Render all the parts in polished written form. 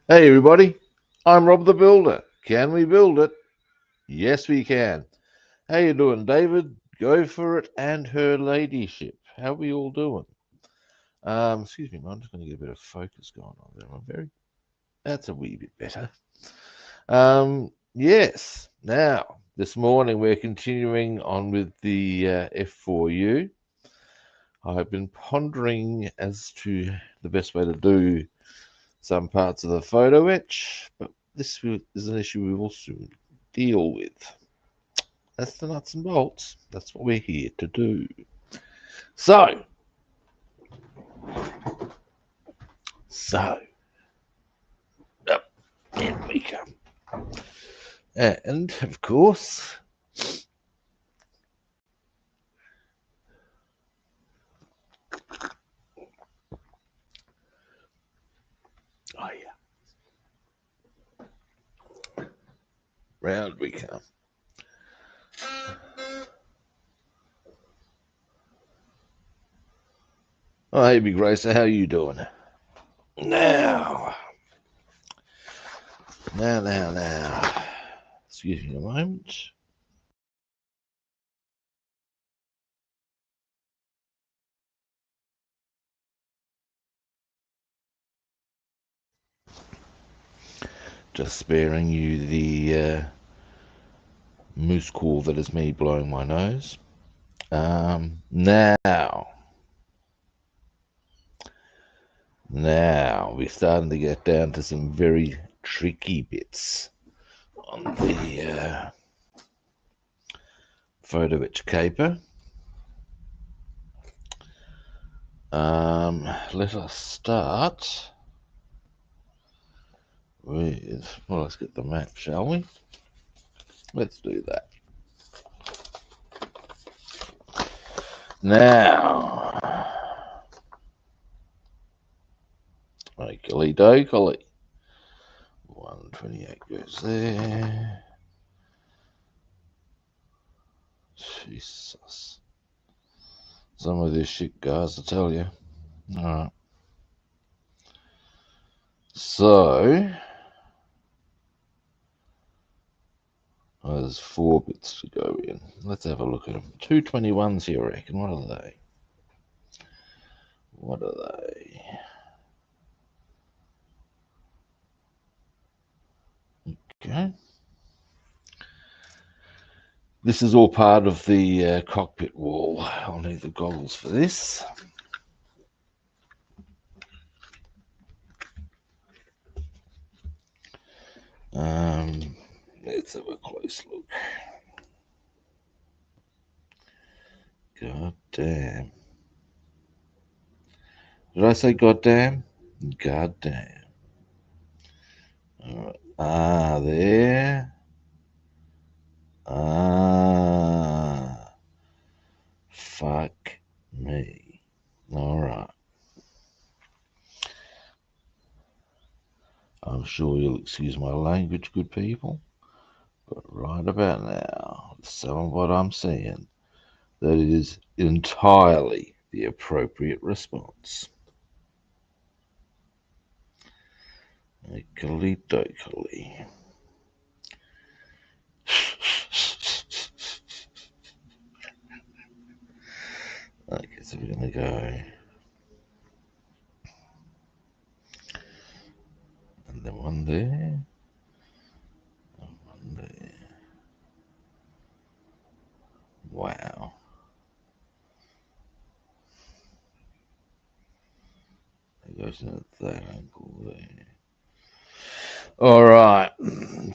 Hey everybody, I'm Rob the Builder. Can we build it? Yes we can. How you doing, David? Go for it and her ladyship. How are we all doing? Excuse me, I'm just going to get a bit of focus going on there. That's a wee bit better. Yes. Now, this morning we're continuing on with the F4U. I've been pondering as to the best way to do some parts of the photo etch, but this is an issue we will soon deal with. That's the nuts and bolts. That's what we're here to do. So, up, in we come. And, of course, oh yeah, round we come. Oh, hey, Big Racer, how you doing? Now. Excuse me a moment. Just sparing you the moose call that is me blowing my nose. Now we're starting to get down to some very tricky bits on the photo etch caper. Let us start with, well, let's get the map, shall we? Let's do that. Now, okey dokey. 128 goes there. Jesus. Some of this shit, guys, I tell you. Alright. So, there's 4 bits to go in. Let's have a look at them. 221s here, I reckon. What are they? What are they? Okay. This is all part of the cockpit wall. I'll need the goggles for this. Let's have a close look. God damn. Did I say god damn? God damn. All right. Ah, there. Ah. Fuck me. All right. I'm sure you'll excuse my language, good people, but right about now, some of what I'm saying, that it is entirely the appropriate response. Okey dokey. Okay, so we're gonna go, and then one there, and one there. Wow. It goes into that angle there. All right,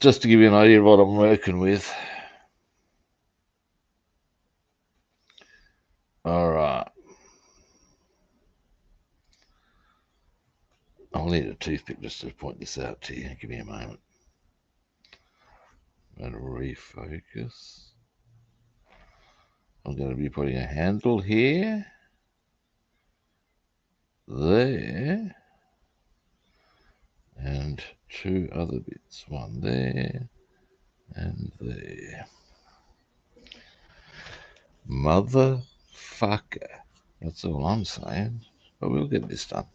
just to give you an idea of what I'm working with. All right. I'll need a toothpick just to point this out to you. Give me a moment. I'm going to refocus. I'm going to be putting a handle here, there, and 2 other bits. One there, and there. Motherfucker. That's all I'm saying. But we'll get this done.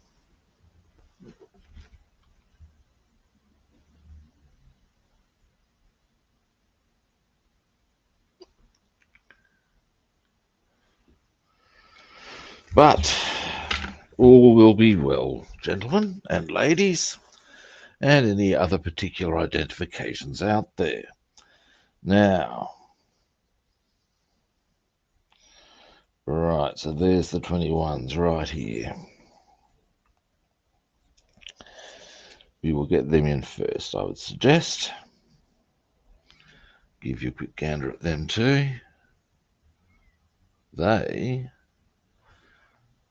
But all will be well, gentlemen and ladies, and any other particular identifications out there. Now, right, so there's the 21s right here. We will get them in first, I would suggest. Give you a quick gander at them too. They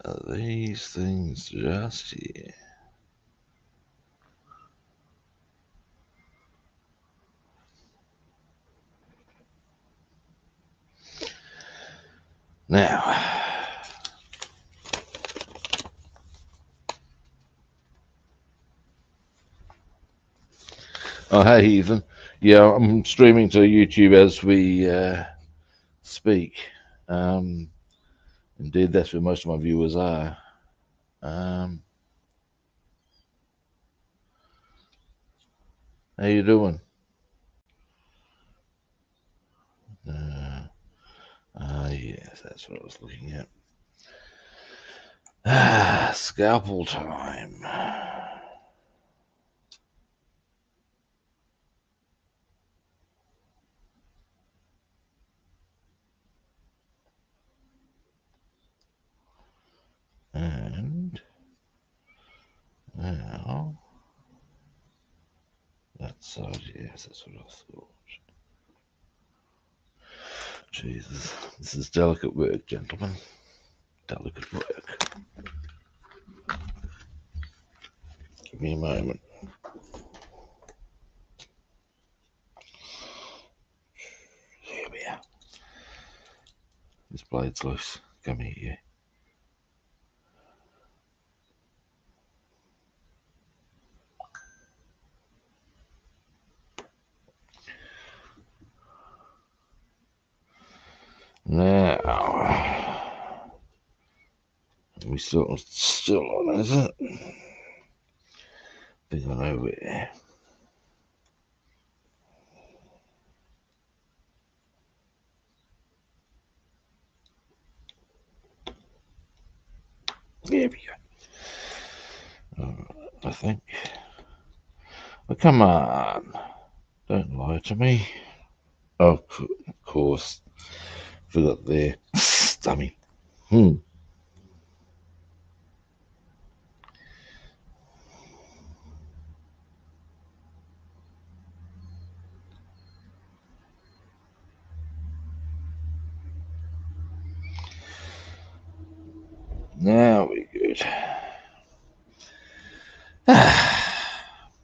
are these things just here. Now, oh hey Ethan, yeah, I'm streaming to YouTube as we speak. Indeed, that's where most of my viewers are. How you doing? Yes, that's what I was looking at. Scalpel time. And now, that side, yes, that's what I thought. Jesus, this is delicate work, gentlemen. Delicate work. Give me a moment. Here we are. This blade's loose. Come here. Now, we still on, is it? Think I know where. There we go. I think. Oh, come on. Don't lie to me. Oh, of course. Forgot there. Dummy. Now we're good.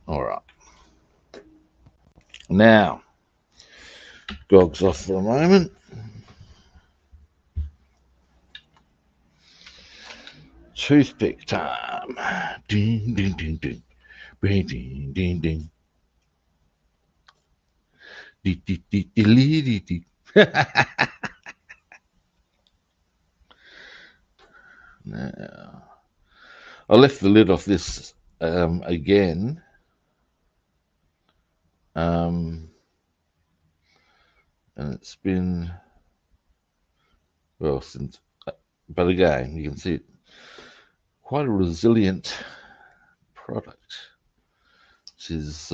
All right. Now, gogs off for a moment. Toothpick time. Ding, ding, ding, ding. Ding, ding, ding, ding. Dee, dee, dee, dee, dee, dee. Now, I left the lid off this again. And it's been, well, since, but again, you can see it, quite a resilient product. This is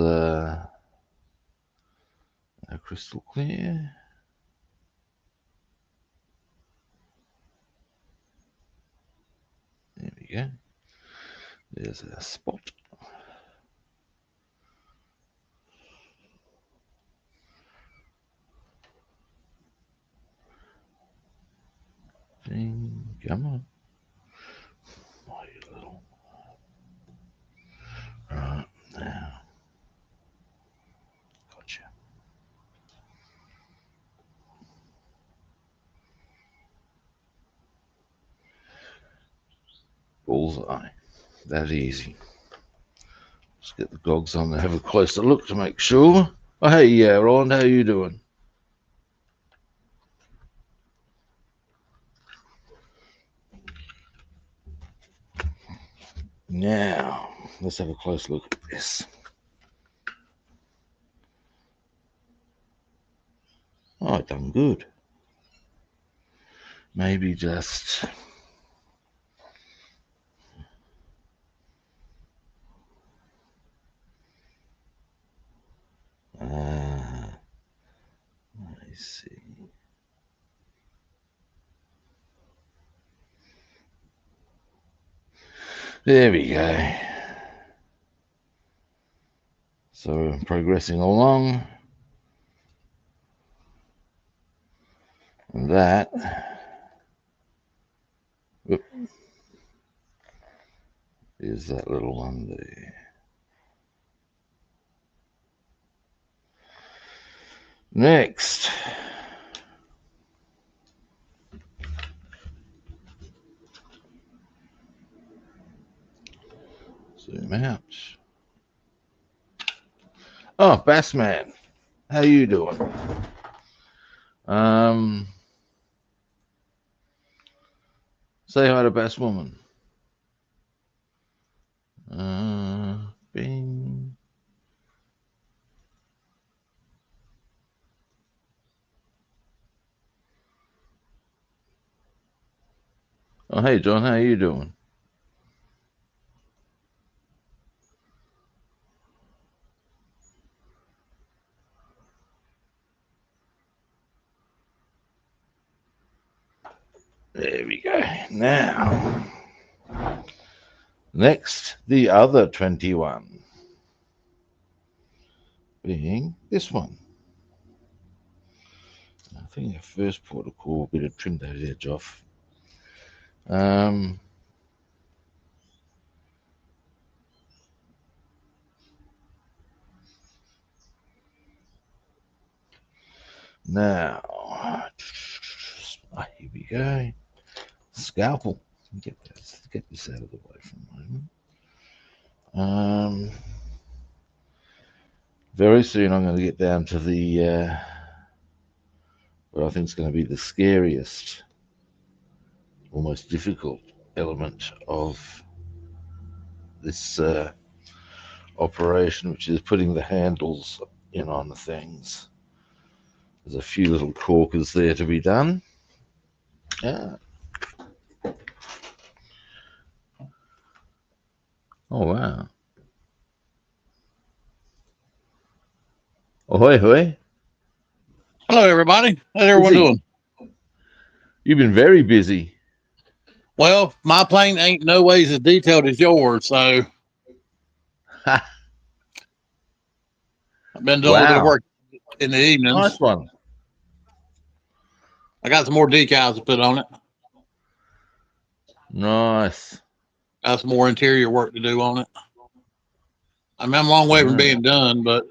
crystal clear. There we go. There's a spot. Ding, come on. Oh, you little. Right, now. Gotcha. Bullseye. That easy. Just get the gogs on and have a closer look to make sure. Oh, hey, Roland, how you doing? Now, let's have a close look at this. Oh, done good. Maybe just see. There we go. So progressing along. And that is that little one there. Next. Zoom out. Oh, Bassman. How you doing? Say hi to Basswoman. Bing. Oh, hey, John. How you doing? There we go. Now, next, the other 21. Being this one. I think the first port of call bit of trim that edge off. Now, here we go. Scalpel. Get this out of the way for a moment. Very soon I'm going to get down to the what I think is going to be the scariest, or most difficult element of this operation, which is putting the handles in on the things. There's a few little corkers there to be done. Yeah. Oh, wow. Ahoy, hoy. Hello, everybody. How's everyone doing? You've been very busy. Well, my plane ain't no ways as detailed as yours, so I've been doing a little bit of work in the evenings. Nice one. I got some more decals to put on it. Nice. Got some more interior work to do on it. I mean, I'm a long way from being done, but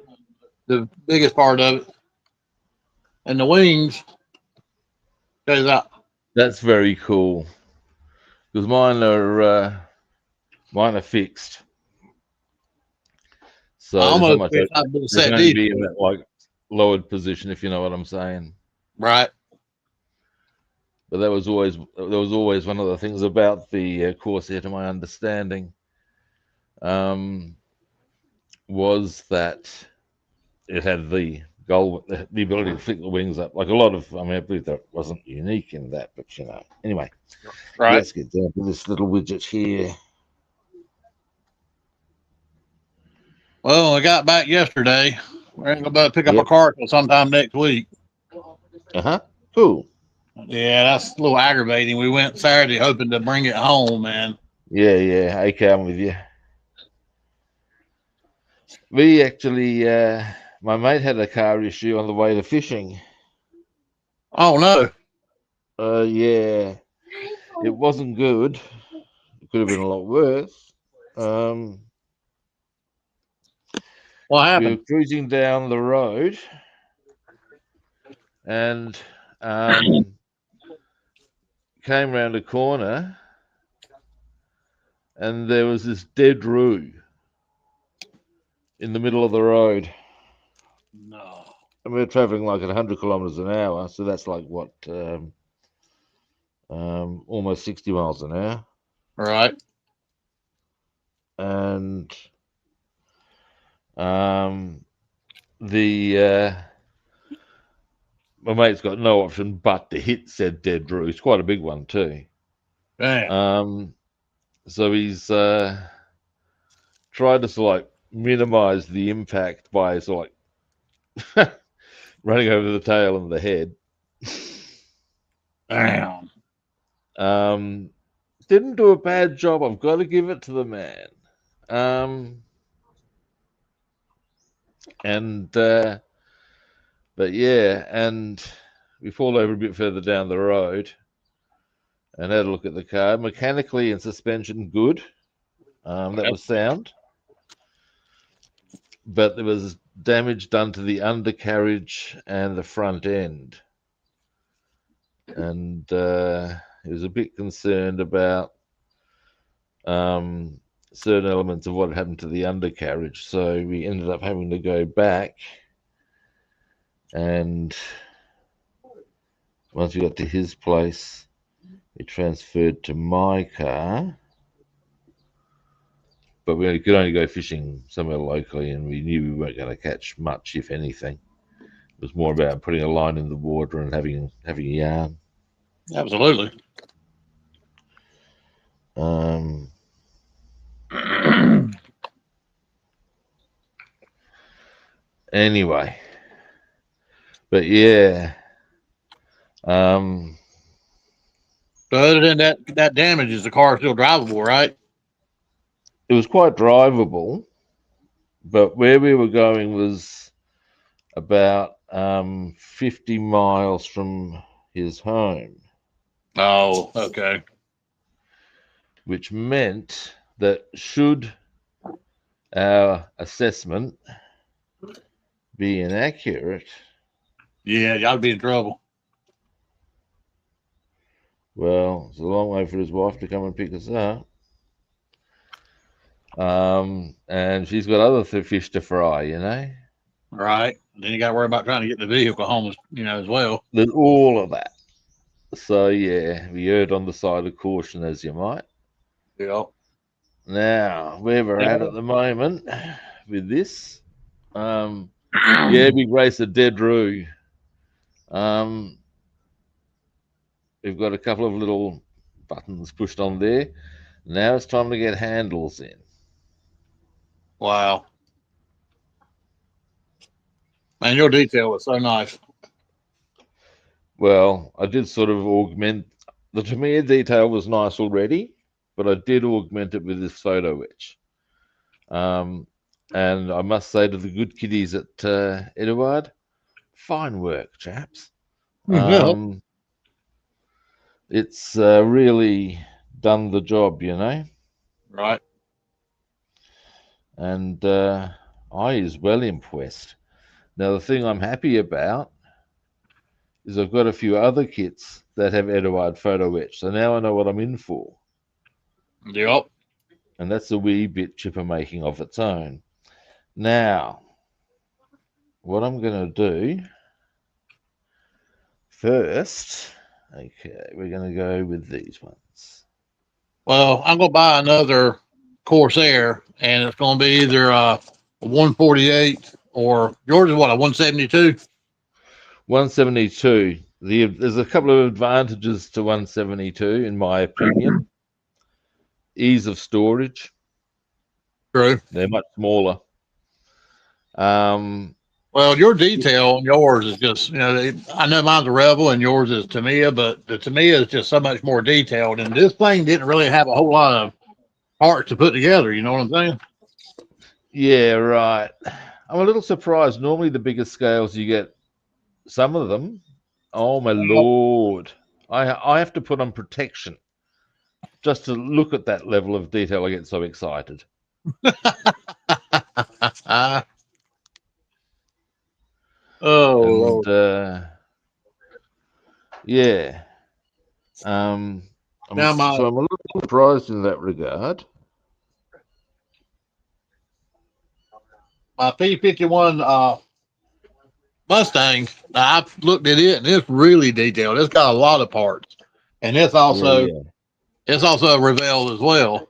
the biggest part of it and the wings goes out. That's very cool. Because mine are fixed. So almost they can only be in that like lowered position, if you know what I'm saying. Right. But there was always one of the things about the Corsair, to my understanding, was that it had the ability to flick the wings up. Like a lot of, I mean, I believe that wasn't unique in that, but you know. Anyway, right. Let's get down to this little widget here. Well, I got back yesterday. We're going to pick up a car sometime next week. Cool. Yeah, that's a little aggravating. We went Saturday hoping to bring it home, man. Yeah. Okay, I'm with you. We actually, my mate had a car issue on the way to fishing. Oh, no. Yeah. It wasn't good. It could have been a lot worse. What happened? We were cruising down the road and came around a corner and there was this dead roo in the middle of the road. No. And we were traveling like at 100 kilometers an hour. So that's like what, almost 60 miles an hour. Right. And my mate's got no option but to hit said dead roo. It's quite a big one too. Damn. So he's tried to sort of like minimize the impact by sort of like running over the tail and the head. Damn. Didn't do a bad job. I've got to give it to the man. But yeah, and we fall over a bit further down the road and had a look at the car. Mechanically and suspension, good. That was sound. But there was damage done to the undercarriage and the front end. And he was a bit concerned about certain elements of what had happened to the undercarriage. So we ended up having to go back. And once we got to his place, we transferred to my car. But we could only go fishing somewhere locally, and we knew we weren't going to catch much, if anything. It was more about putting a line in the water and having a yarn. Absolutely. Anyway, but yeah. So other than that damage, is the car still drivable, right? It was quite drivable, but where we were going was about 50 miles from his home. Oh, okay. Which meant that should our assessment be inaccurate, yeah, y'all be in trouble. Well, it's a long way for his wife to come and pick us up. And she's got other fish to fry, you know. Right. Then you got to worry about trying to get the vehicle home, as well. There's all of that. So yeah, we erred on the side of caution, as you might. Yeah. Now, where we're at the moment with this, yeah, big race of dead roo. We've got a couple of little buttons pushed on there. Now it's time to get handles in. Wow. Man, your detail was so nice. Well, I did sort of augment the Tamiya detail was nice already, but I did augment it with this photo etch. And I must say to the good kiddies at Edouard, fine work, chaps. It's really done the job, you know. Right. And I is well impressed. Now, the thing I'm happy about is I've got a few other kits that have Edouard photo etch. So now I know what I'm in for. Yep. And that's a wee bit chipper making of its own. Now, what I'm going to do first, okay, we're going to go with these ones. Well, I'm going to buy another Corsair, and it's going to be either a 148 or yours is what, a 172? 172. There's a couple of advantages to 172, in my opinion. Ease of storage. True. They're much smaller. Well, your detail on yours is just, I know mine's a Rebel and yours is Tamiya, but the Tamiya is just so much more detailed. And this thing didn't really have a whole lot of parts to put together. You know what I'm saying? Yeah, right. I'm a little surprised. Normally, the bigger scales, you get some of them. Oh, my Lord. I have to put on protection just to look at that level of detail. I get so excited. Oh, and yeah. So I'm a little surprised in that regard. My P51 Mustang, I've looked at it and it's really detailed. It's got a lot of parts, and it's also it's also a Revell as well,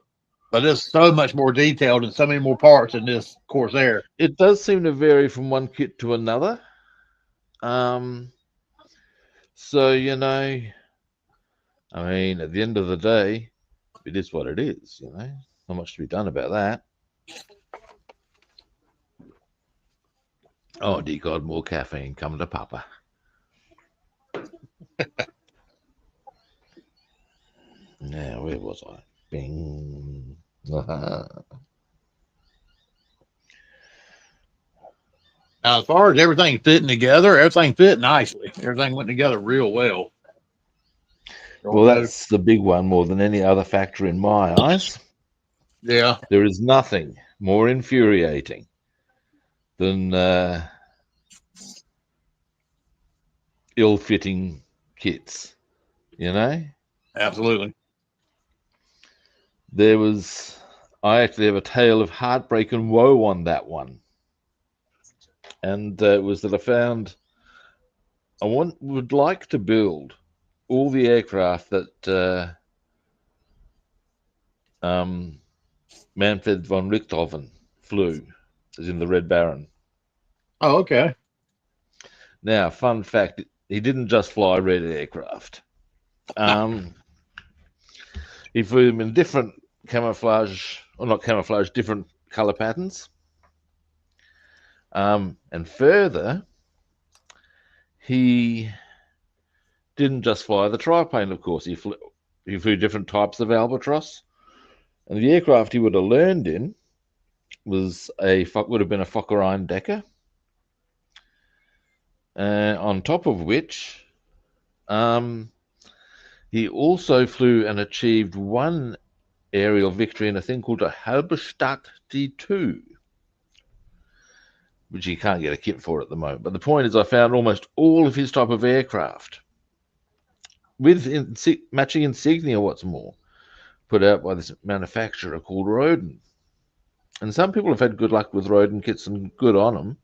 but it's so much more detailed and so many more parts in this Corsair. It does seem to vary from one kit to another. So I mean, at the end of the day, it is what it is. Not much to be done about that. Oh, dear God, more caffeine coming to Papa. Now, where was I? Bing. Now, as far as everything fitting together, everything fit nicely. Everything went together real well. Well, that's the big one more than any other factor in my eyes. Yeah. There is nothing more infuriating than ill-fitting kits, you know? Absolutely. I actually have a tale of heartbreak and woe on that one. And it was that I found would like to build all the aircraft that Manfred von Richthofen flew, as in the Red Baron. Oh, okay. Now, fun fact, he didn't just fly red aircraft. He flew them in different camouflage, or not camouflage, different color patterns. And further, he didn't just fly the triplane, of course. He flew different types of albatross. And the aircraft he would have learned in would have been a Fokker Decker. On top of which, he also flew and achieved one aerial victory in a thing called a Halberstadt D2, which he can't get a kit for at the moment. But the point is, I found almost all of his type of aircraft with matching insignia, what's more, put out by this manufacturer called Roden. And some people have had good luck with Roden kits and good on them.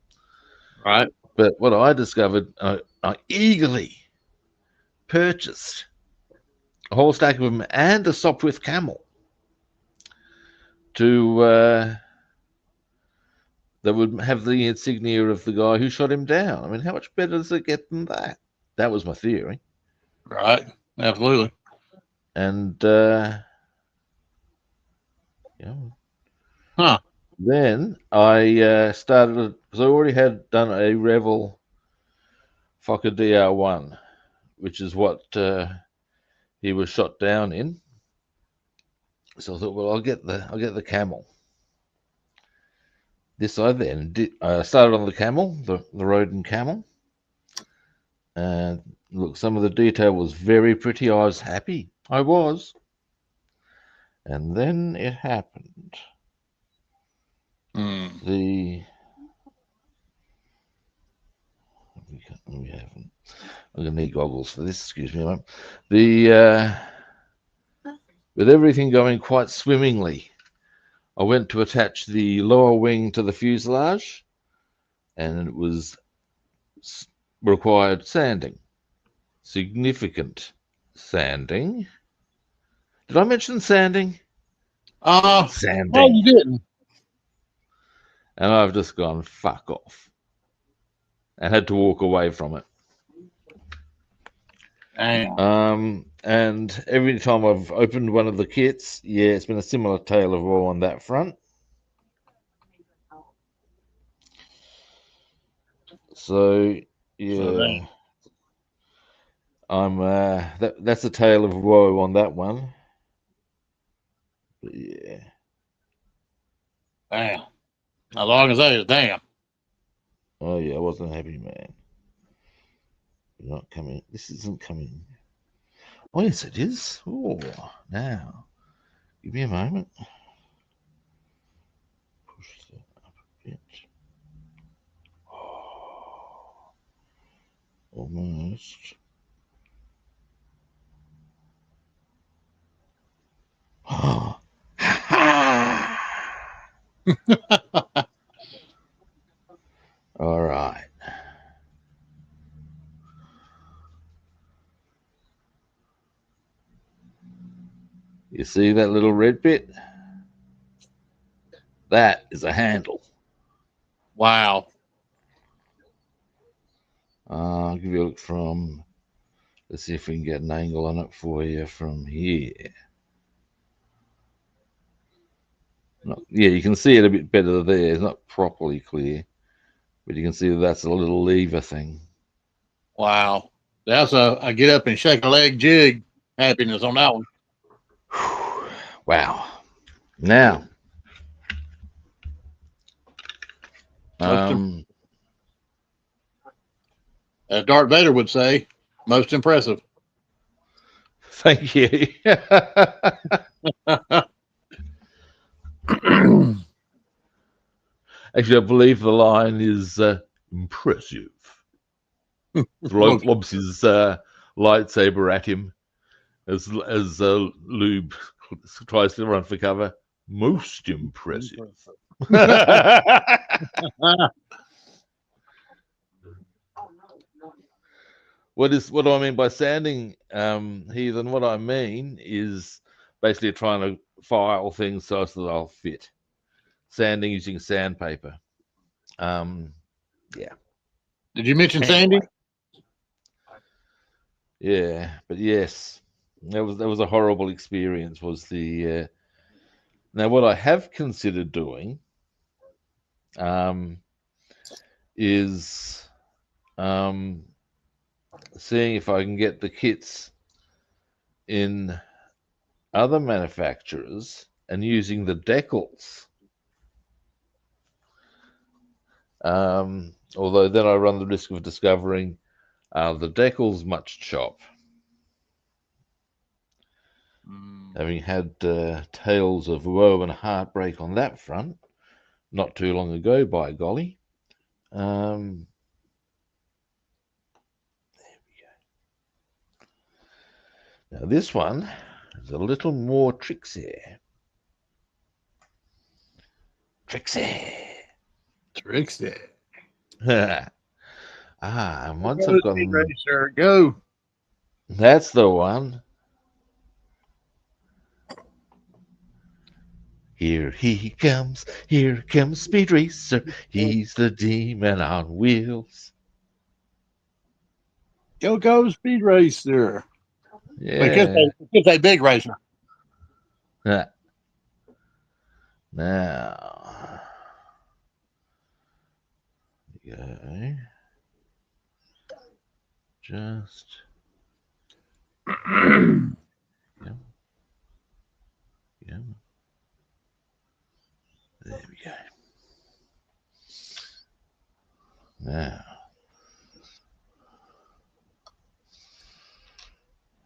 Right. But what I discovered, I eagerly purchased a whole stack of them and a Sopwith Camel that would have the insignia of the guy who shot him down. I mean, how much better does it get than that? That was my theory. Right. Absolutely. And Huh. Then I started, because I already had done a Revel Fokker DR1, which is what he was shot down in. So I thought, well, I'll get the Camel. This I then did. I started on the Camel, the Roden Camel, and look, some of the detail was very pretty. I was happy. I was. And then it happened. Mm. We haven't. I'm going to need goggles for this. Excuse me, mate. With everything going quite swimmingly, I went to attach the lower wing to the fuselage, and it was required sanding, significant sanding. Did I mention sanding? Sanding. Well, you didn't. And I've just gone, fuck off, and had to walk away from it. Damn. And every time I've opened one of the kits, yeah, it's been a similar tale of woe on that front. So yeah, I'm that's a tale of woe on that one. But yeah. Damn. As long as that is damn. Oh yeah, I wasn't happy, man. You're not coming. This isn't coming. Oh yes, it is. Oh, now give me a moment. Push that up a bit. Oh, almost. Oh, all right. You see that little red bit? That is a handle. Wow. I'll give you a look from. Let's see if we can get an angle on it for you from here. Yeah, you can see it a bit better there. It's not properly clear. But you can see that that's a little lever thing. Wow. That's a get up and shake a leg jig happiness on that one. Wow. Now, As Darth Vader would say, most impressive. thank you. Actually, I believe the line is impressive. Lobs his lightsaber at him as Lube tries to run for cover. Most impressive. What do I mean by sanding, Heathen? What I mean is basically trying to file things so that they'll fit. Sanding using sandpaper. Yeah. Did you mention Sandy? Yeah, but yes, that was a horrible experience. Was the now what I have considered doing is seeing if I can get the kits in other manufacturers and using the decals. Although then I run the risk of discovering the decals much chop. Having had tales of woe and heartbreak on that front not too long ago, by golly. There we go. Now this one is a little more tricksy. Trixie. And once I've got ready, sir. Go. That's the one. Here comes Speed Racer. He's the demon on wheels. Go, Speed Racer. Yeah. Because a big racer. Now. Okay. Just. Yeah. There we go. Now.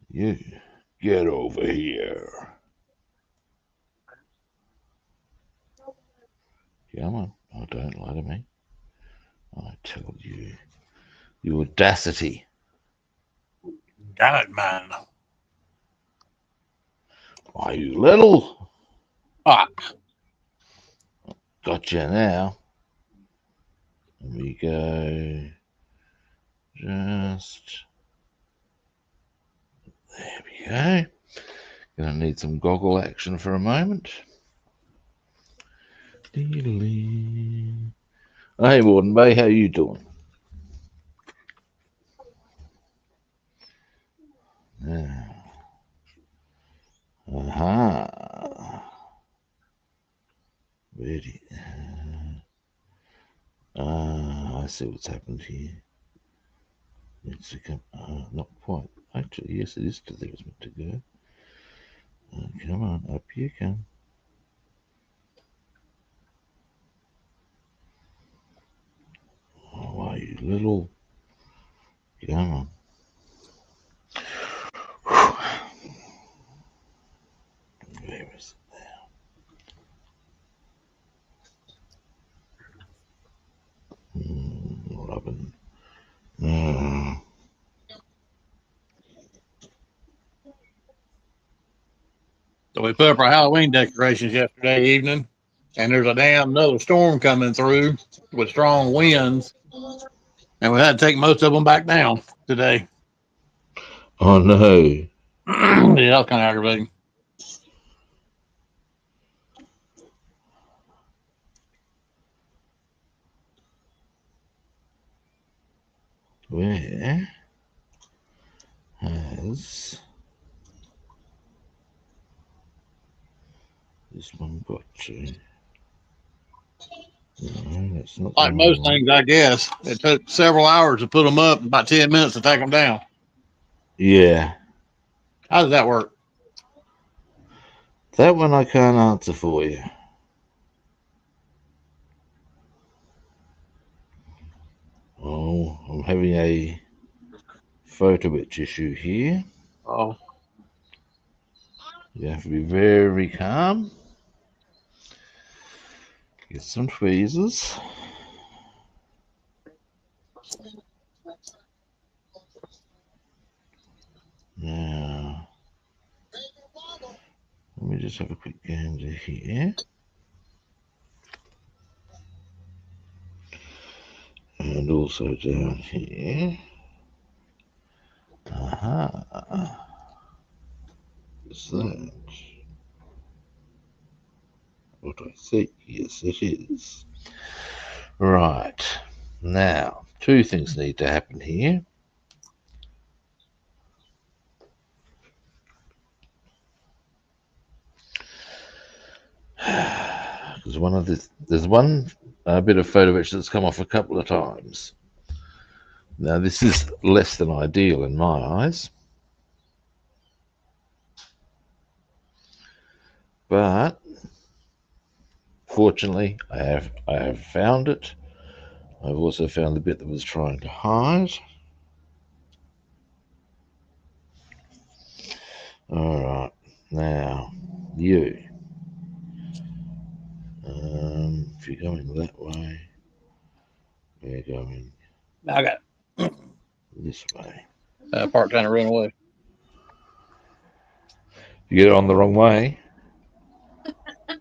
You get over here. Come on. Oh, don't lie to me. I tell you. The audacity. Got it, man. Are you little? Ah. Gotcha now. Let me go. Just. There we go. Gonna need some goggle action for a moment. Hey, Warden Bay, how you doing? Ready. I see what's happened here. It's to come. Not quite. Actually, yes, it is to there it's meant to go. Come on, up you come. Oh, are you little? Come on. Where is it now? Robin. So we put up our Halloween decorations yesterday evening, and there's a damn another storm coming through with strong winds, and we had to take most of them back down today. Oh no. Yeah, that was kind of aggravating. Where has this one got to? No, it's not Like going most on. things, I guess. It took several hours to put them up, and about 10 minutes to take them down. Yeah, How does that work? that one I can't answer for you. Oh, I'm having a photoetch issue here. Oh, You have to be very calm. Get some tweezers. Now, let me just have a quick gander here. And also down here. Aha. What's that? What do I see? Yes, it is. Right. Now, two things need to happen here. Because there's one bit of photo etch that's come off a couple of times. Now, this is less than ideal in my eyes. But fortunately, I have found it. I've also found the bit that was trying to hide. All right, now you. If you're going that way, we're going I got this way. part trying to run away. You get it on the wrong way.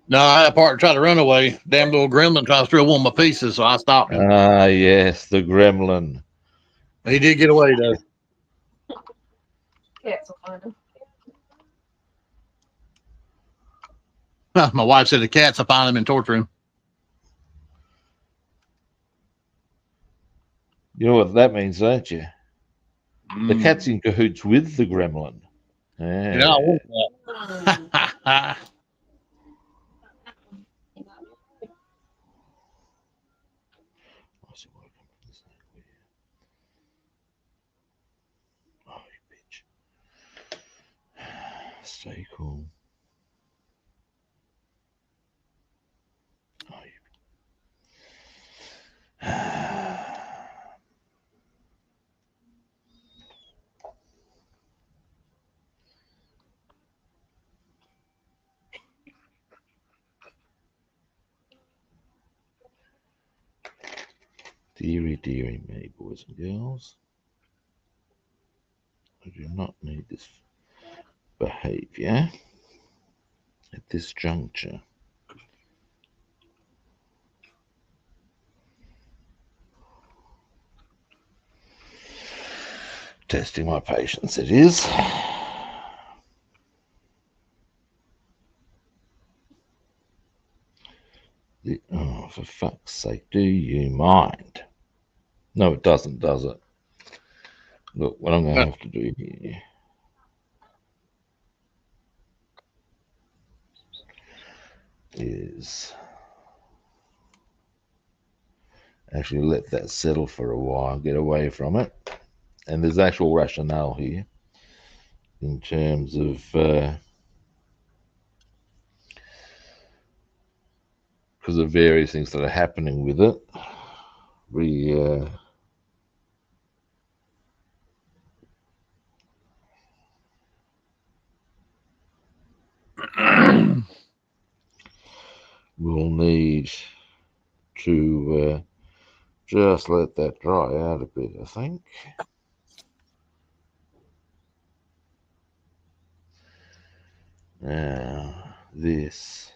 No, I had a part try to run away. Damn little gremlin trying to steal one of my pieces, so I stopped him. Ah, yes, the gremlin. He did get away, though. Cats will find him. My wife said the cats will find him and torture him. You know what that means, don't you? The Mm. cat's in cahoots with the gremlin. Yeah, I want that. Oh, you bitch. Stay cool. Oh, you... Deary, deary me, boys and girls. I do not need this behavior at this juncture. Testing my patience, it is. Oh, for fuck's sake, do you mind? No, it doesn't, does it? Look, what I'm going to have to do here is actually let that settle for a while, get away from it. And there's actual rationale here in terms of because of various things that are happening with it. We will need to just let that dry out a bit, I think. Now, this.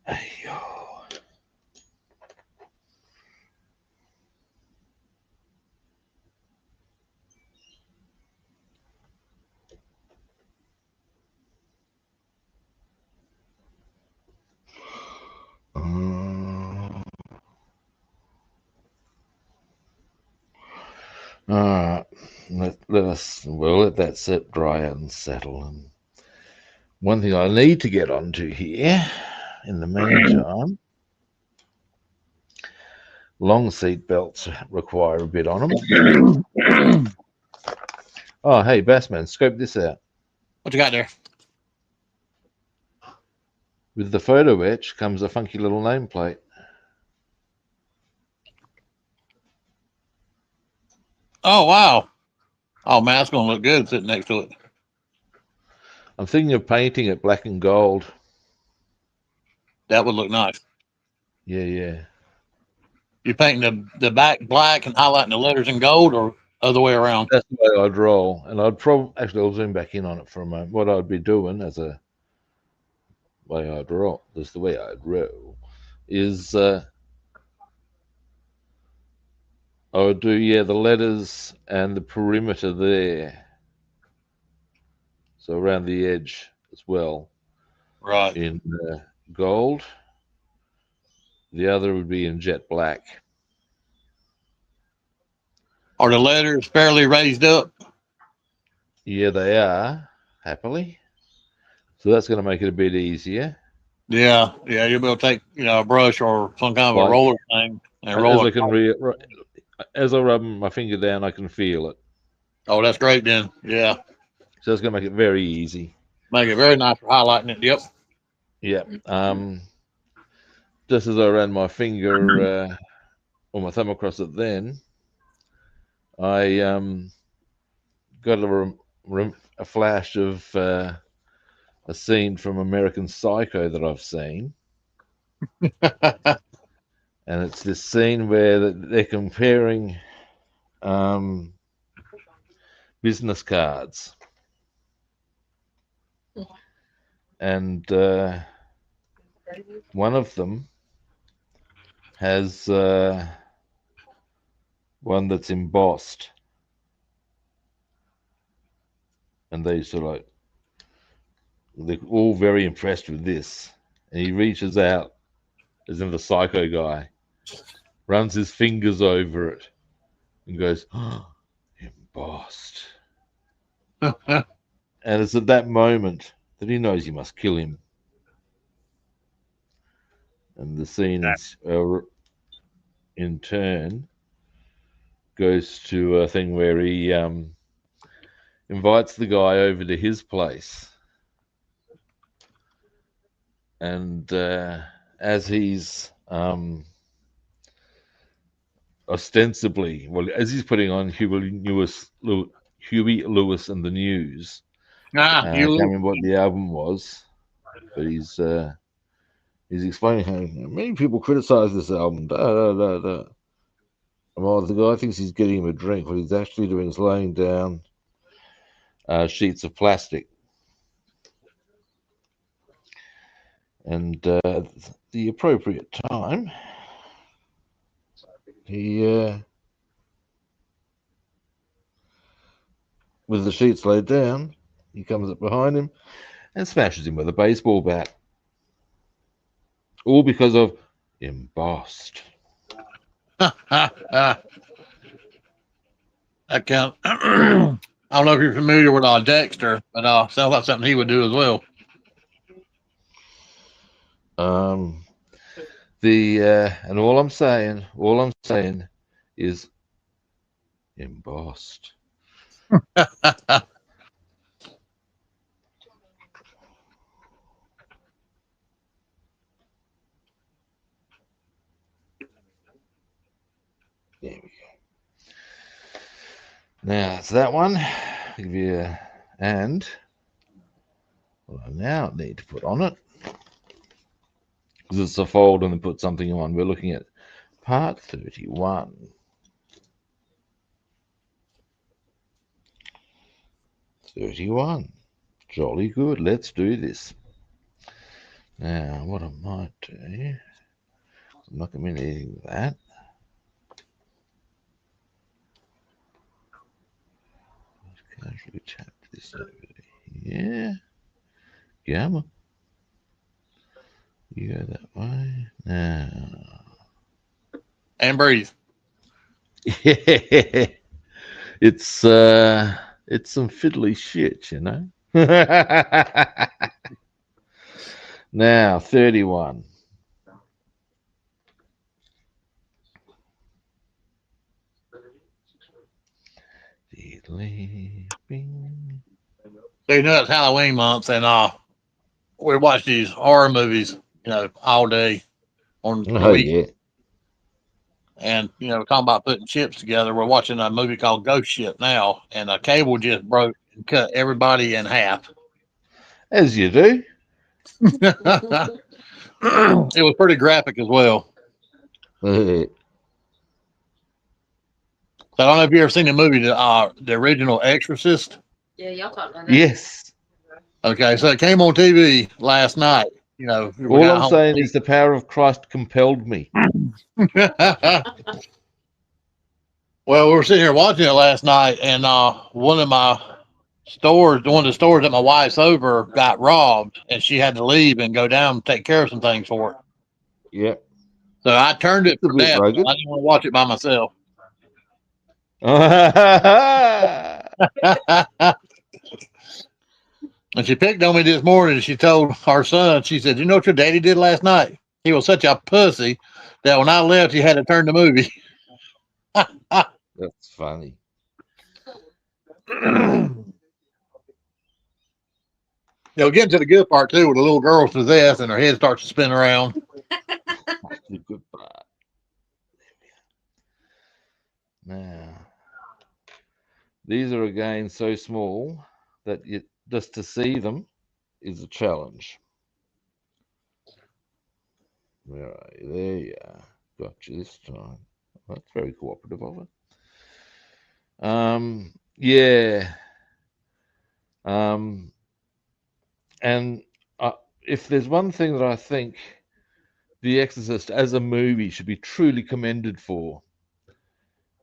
Hey-yo. All right, we'll let that set dry out and settle. And one thing I need to get onto here in the meantime, long seat belts require a bit on them. Oh, hey, Bassman, scope this out. What you got there? With the photo etch comes a funky little nameplate. Oh, wow. Oh, man, that's going to look good sitting next to it. I'm thinking of painting it black and gold. That would look nice. Yeah, yeah. You painting the back black and highlighting the letters in gold, or other way around? That's the way I'd roll. And I'd probably, actually, I'll zoom back in on it for a moment. What I'd be doing as a way I'd roll, that's the way I'd roll, is I would do, yeah, the letters and the perimeter there. So around the edge as well Right. in gold. The other would be in jet black. Are the letters fairly raised up? Yeah, they are, happily. So that's going to make it a bit easier. Yeah, yeah. You'll be able to take a brush or some kind of a Like, roller thing and as roll I it. can as I rub my finger down, I can feel it. Oh, that's great then. Yeah, So it's going to make it very easy. make it very nice for highlighting it. Yep. Yeah. Just as I ran my finger or my thumb across it, then I got a flash of a scene from American Psycho that I've seen. And it's this scene where they're comparing business cards. And one of them has one that's embossed. And they're all very impressed with this. And he reaches out, as in the Psycho guy, runs his fingers over it, and goes, oh, embossed. And it's at that moment that he knows he must kill him. And the scene in turn goes to a thing where he invites the guy over to his place. And as he's ostensibly, well, as he's putting on Huey Lewis and the News, I can't remember what the album was, but he's explaining how many people criticize this album. Well, the guy thinks he's getting him a drink. What he's actually doing is laying down sheets of plastic. And the appropriate time, he, with the sheets laid down, he comes up behind him and smashes him with a baseball bat. All because of embossed. That count. I don't know if you're familiar with Dexter, but sounds like something he would do as well. And all I'm saying is embossed. There we go. Now it's that one. I'll give you and what I now need to put on it, because it's a fold and then put something on. We're looking at part 31. Jolly good. Let's do this. Now, what I might do, I'm not going to be needing that. Casually tap this over here. Gamma. You go that way. Now. And breathe. Yeah. It's some fiddly shit, you know. Now 31. So you know it's Halloween month, and we watch these horror movies, all day on the Oh week. yeah. And we're talking about putting ships together. We're watching a movie called Ghost Ship now, and a cable just broke and cut everybody in half. As you do. It was pretty graphic as well. So I don't know if you ever seen the movie, the original Exorcist. Yeah, y'all talked about that. Yes. Okay, so it came on TV last night. All I'm saying is the power of Christ compelled me. Well, we were sitting here watching it last night, and one of the stores that my wife's over got robbed, and she had to leave and go down and take care of some things for it. Yep. So I turned it for Dad. I didn't want to watch it by myself. And she picked on me this morning, and she told our son, she said, "You know what your daddy did last night? He was such a pussy that when I left, he had to turn the movie." That's funny. Getting to the good part too, where the little girl's possessed and her head starts to spin around. That's the good part. Now, these are again so small that just to see them is a challenge. Where are you? There you are. Got you this time. That's very cooperative of it. Yeah. And if there's one thing that I think The Exorcist as a movie should be truly commended for,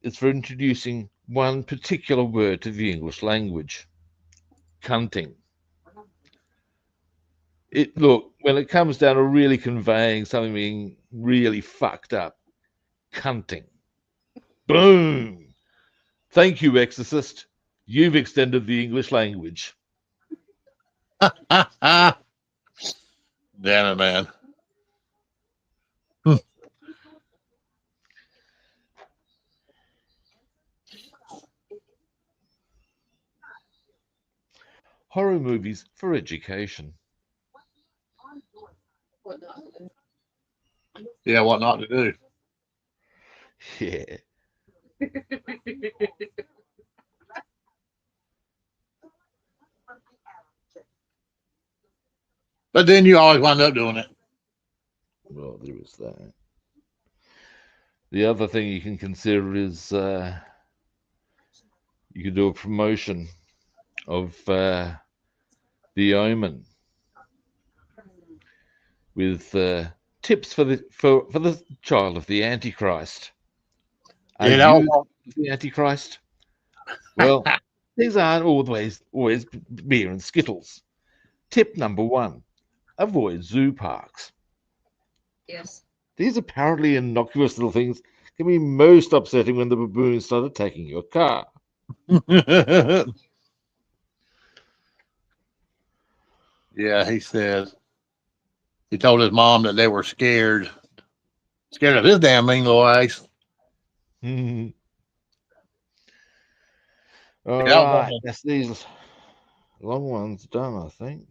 it's for introducing one particular word to the English language: cunting. Look, when it comes down to really conveying something being really fucked up, cunting. Boom! Thank you, Exorcist. You've extended the English language. Damn it, man. Horror movies for education. What not to do. Yeah, what not to do. Yeah. But then you always wind up doing it. Well, there is that. The other thing you can consider is you could do a promotion of The Omen with tips for the child of the Antichrist. Are you the Antichrist? Well, these aren't always beer and Skittles. Tip number 1: avoid zoo parks. Yes. These apparently innocuous little things can be most upsetting when the baboons start attacking your car. Yeah, he says. He told his mom that they were scared of his damn mean little ass. All right, that's these long ones done, I think.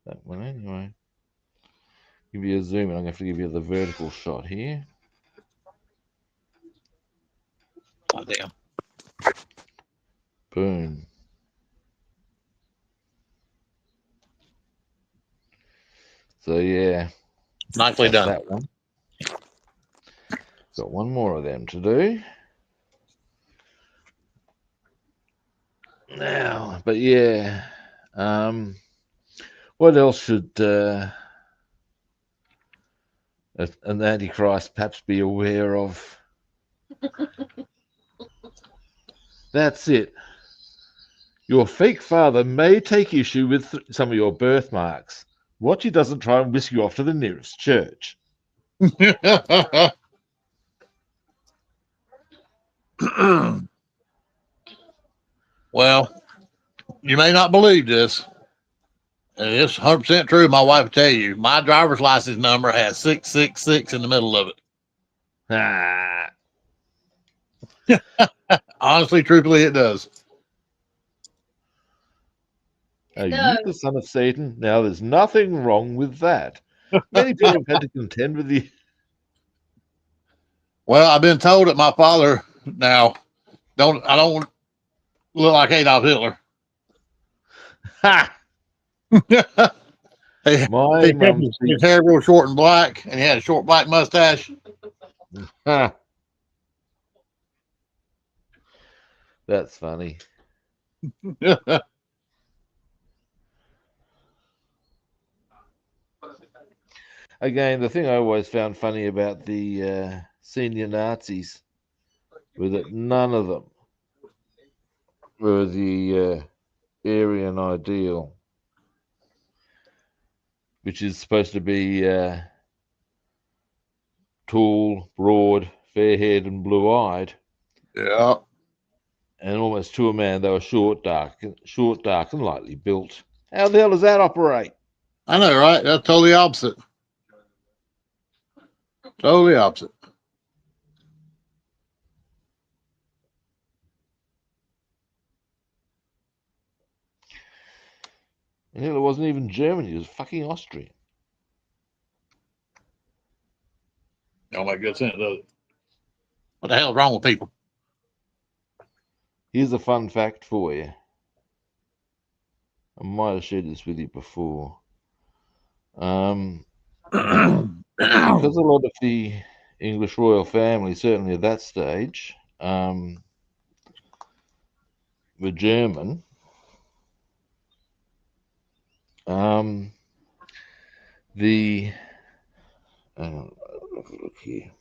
That one anyway. Give you a zoom, and I'm going to have to give you the vertical shot here. Oh, damn. Boom. So yeah, Nicely done. That one. Got one more of them to do. Now, but yeah, what else should an Antichrist perhaps be aware of? That's it. Your fake father may take issue with some of your birthmarks. Watch he doesn't try and whisk you off to the nearest church. Well, you may not believe this. And it's 100% true. My wife will tell you. My driver's license number has 666 in the middle of it. Ah, Honestly, truthfully, it does. are No. you the son of Satan? Now, there's nothing wrong with that. Many people have had to contend with the. Well, I've been told that my father now I don't look like Adolf Hitler. Ha! he My kept mum his hair real short and black, and he had a short black mustache. Ha! That's funny. Again, the thing I always found funny about the senior Nazis was that none of them were the Aryan ideal, which is supposed to be tall, broad, fair-haired, and blue-eyed. Yeah. And almost to a man, they were short, dark, and lightly built. How the hell does that operate? I know, right? That's totally opposite. Totally opposite. And Hitler wasn't even German; he was fucking Austrian. Don't make good sense, does it? What the hell is wrong with people? Here's a fun fact for you. I might have shared this with you before. Because a lot of the English royal family, certainly at that stage, were German. Look here.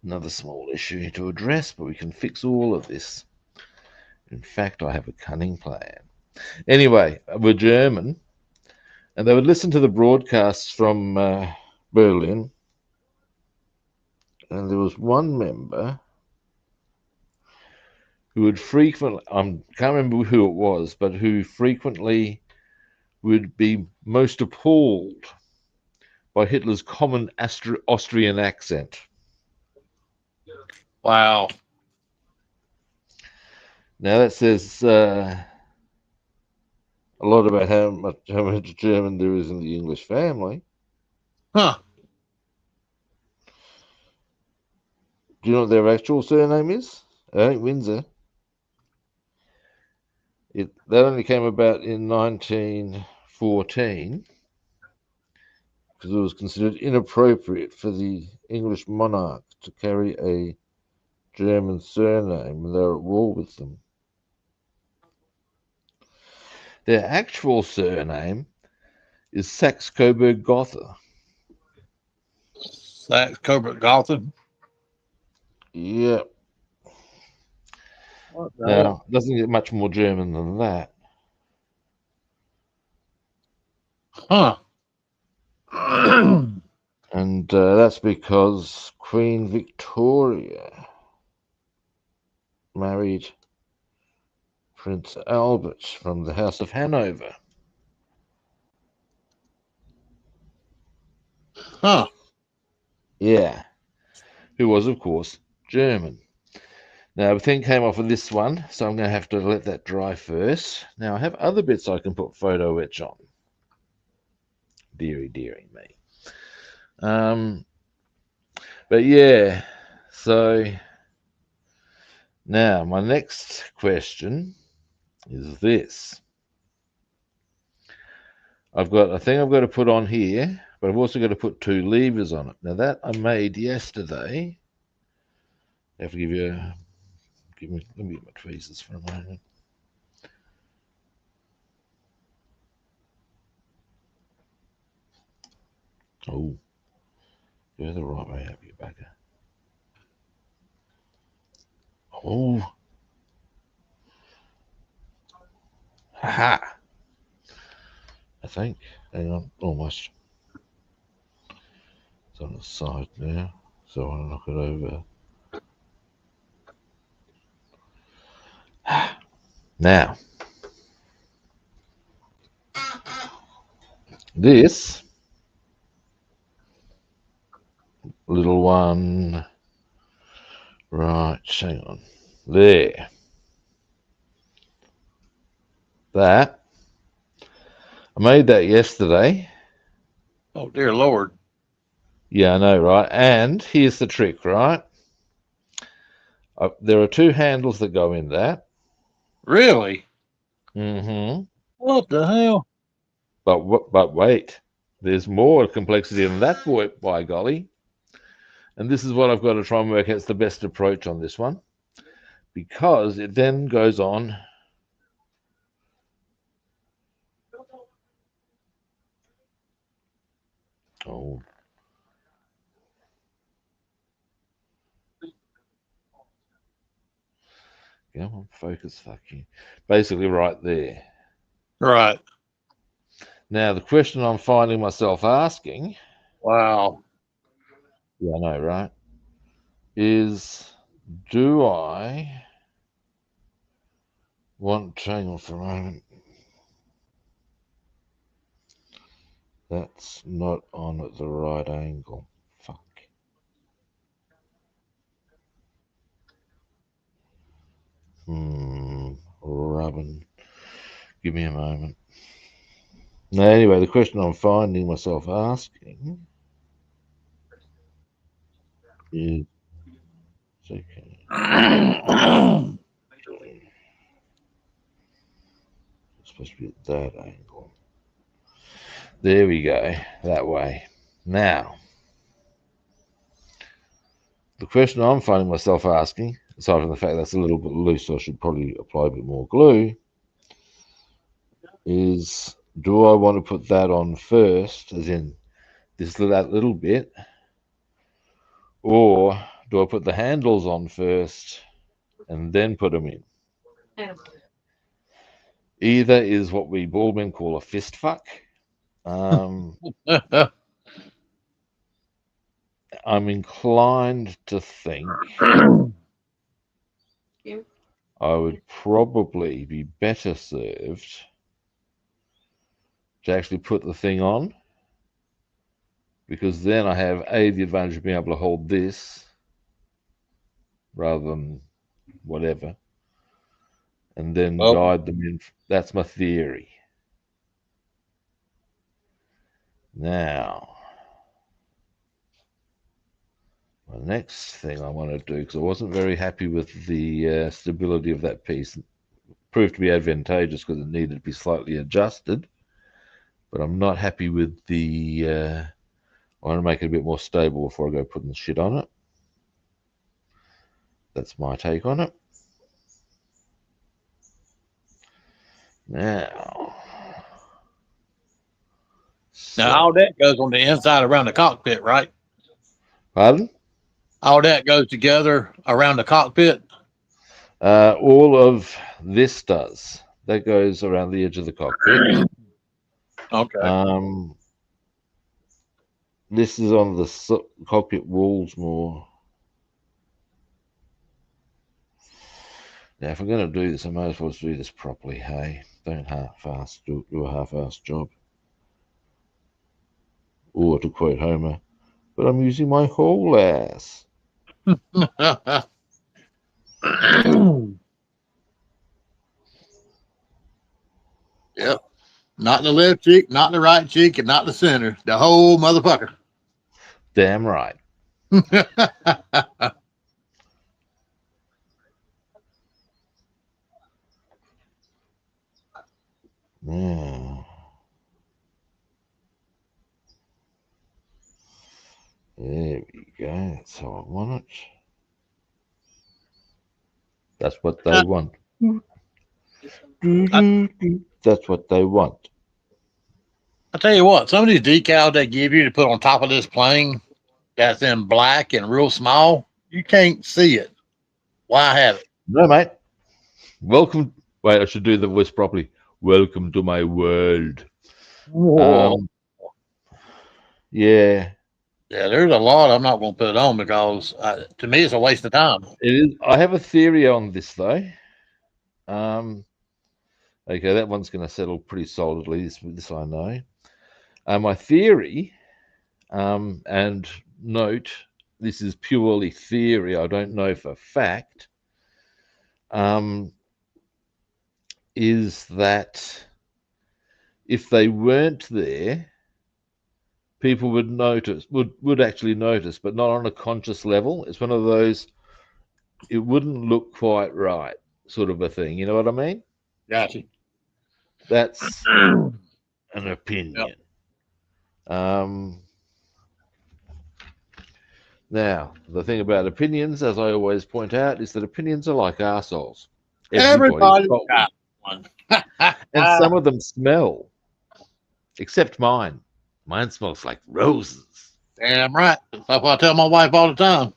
Another small issue to address, but we can fix all of this. In fact, I have a cunning plan. Anyway, we're German, and they would listen to the broadcasts from Berlin, and there was one member who would frequently, I can't remember who it was, but who frequently would be most appalled by Hitler's common Austrian accent. Wow. Now that says a lot about how much German there is in the English family. Huh. Do you know what their actual surname is? It ain't Windsor. That only came about in 1914 because it was considered inappropriate for the English monarch to carry a German surname when they were at war with them. Their actual surname is Saxe-Coburg-Gotha. Saxe-Coburg-Gotha. Yeah. Now, it doesn't get much more German than that. Huh. And that's because Queen Victoria married Prince Albert from the House of Hanover. Huh. Yeah. Who was, of course, German. Now, the thing came off of this one, so I'm going to have to let that dry first. Now, I have other bits I can put photo etch on. Deary me. But yeah, so now my next question is this. I've got a thing I've got to put on here, but I've also got to put two levers on it. Now that I made yesterday. I have to give you a, let me get my tweezers for a moment. Oh, go the right way up, you bugger. Oh, ha! I think. Hang on, almost. It's on the side now, so I'll knock it over. Now, this little one, right, hang on, there, that, I made that yesterday. Oh, dear Lord. Yeah, I know, right? And here's the trick, right? There are two handles that go in that. Really? Mm-hmm. What the hell? But wait, there's more complexity than that, boy, by golly. And this is what I've got to try and work out is the best approach on this one, because it then goes on. Oh. Come on, focus, fuck you. Basically right there. Right. Now, the question I'm finding myself asking, Wow. yeah, I know, right, is do I want triangle for a moment? That's not on at the right angle. Fuck. Rubbing. Give me a moment. Now, anyway, the question I'm finding myself asking is, okay, it's supposed to be at that angle. There we go, that way. Now, the question I'm finding myself asking, aside from the fact that's a little bit loose, so I should probably apply a bit more glue, is do I want to put that on first, as in that little bit, or do I put the handles on first and then put them in? Either is what we ballmen call a fist fuck. I'm inclined to think I would probably be better served to actually put the thing on, because then I have the advantage of being able to hold this rather than whatever, and then Well, guide them in. That's my theory. Now, the next thing I want to do, because I wasn't very happy with the stability of that piece, proved to be advantageous because it needed to be slightly adjusted, but I'm not happy with the, I want to make it a bit more stable before I go putting shit on it. That's my take on it. Now, all that goes on the inside around the cockpit, right? Pardon? All that goes together around the cockpit. All of this does. That goes around the edge of the cockpit. Okay. This is on the cockpit walls more. Now, if I'm going to do this, I might as well do this properly, hey? Don't half-ass, do a half-ass job. Or to quote Homer, but I'm using my whole ass. Yep. Not the left cheek, not the right cheek, and not the center. The whole motherfucker. Damn right. Now, there we go. That's how I want it. That's what they want. That's what they want. I tell you what, some of these decals they give you to put on top of this plane that's in black and real small, you can't see it. Why have it? No, mate. Welcome. Wait, I should do the voice properly. Welcome to my world. Yeah. Yeah, there's a lot I'm not going to put on because to me it's a waste of time. It is. I have a theory on this though. Okay, that one's going to settle pretty solidly. This I know. My theory, and note, this is purely theory. I don't know for fact. Is that if they weren't there, people would notice, would actually notice, but not on a conscious level. It's one of those, it wouldn't look quite right sort of a thing. You know what I mean? Gotcha. That's an Yep. opinion. Now, the thing about opinions, as I always point out, is that opinions are like arseholes. Everybody's Everybody's got one. got one. And some of them smell, except mine. Mine smells like roses. Damn right. That's what I tell my wife all the time.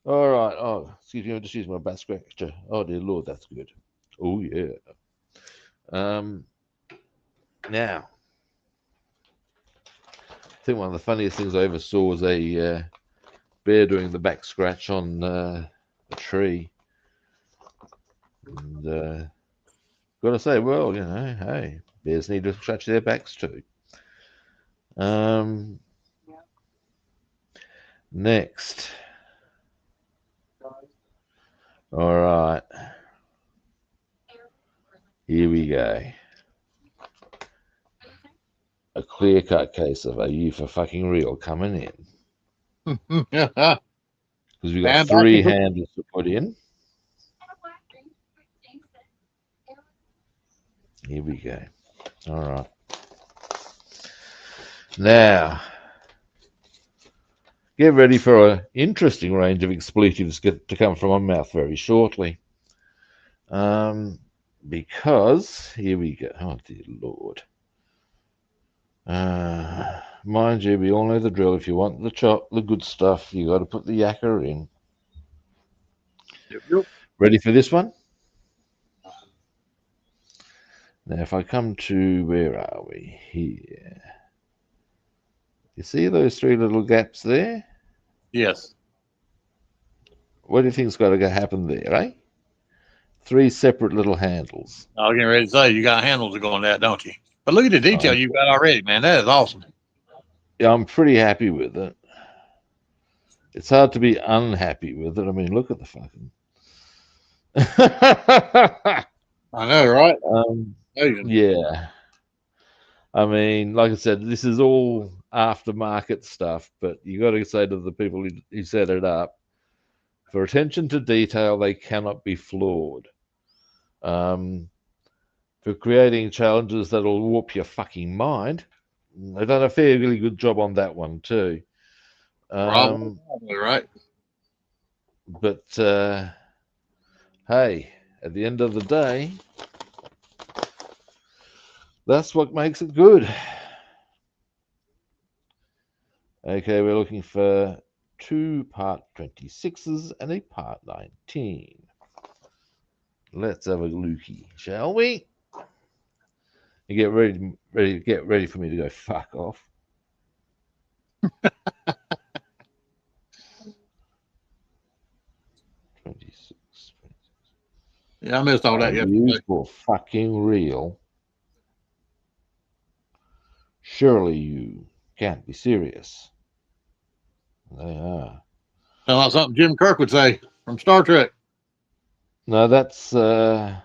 All right. Oh, excuse me. I'm just using my back scratcher. Oh, dear Lord, that's good. Oh, yeah. Now, I think one of the funniest things I ever saw was a bear doing the back scratch on a tree. And got to say, well, you know, hey, bears need to scratch their backs too. Next. All right. Here we go. A clear-cut case of "Are you for fucking real?" coming in. Because we've got three handles to put in. Here we go. All right. Now, get ready for an interesting range of expletives to come from my mouth very shortly. Because, here we go. Oh, dear Lord. Mind you, we all know the drill. If you want the good stuff, you got to put the yakka in. Yep. Ready for this one? Now, if I come to, where are we? Here. You see those three little gaps there? Yes. What do you think's got to happen there, eh? Three separate little handles. I was getting ready to say, you got handles to go on that, don't you? But look at the detail you've got already, man. That is awesome. Yeah, I'm pretty happy with it. It's hard to be unhappy with it. I mean, look at the fucking. I know, right? Yeah. I mean, like I said, this is all aftermarket stuff, but you got to say to the people who set it up, for attention to detail, they cannot be flawed. For creating challenges that'll warp your fucking mind, they've done a fairly good job on that one too. Probably right. But hey, at the end of the day, that's what makes it good. Okay, we're looking for 2 Part 26s and a Part 19. Let's have a looky, shall we? You get ready for me to go fuck off. Yeah, I missed all that yesterday. You for fucking real? Surely you can't be serious. They are. Sounds like something Jim Kirk would say from Star Trek. No, that's I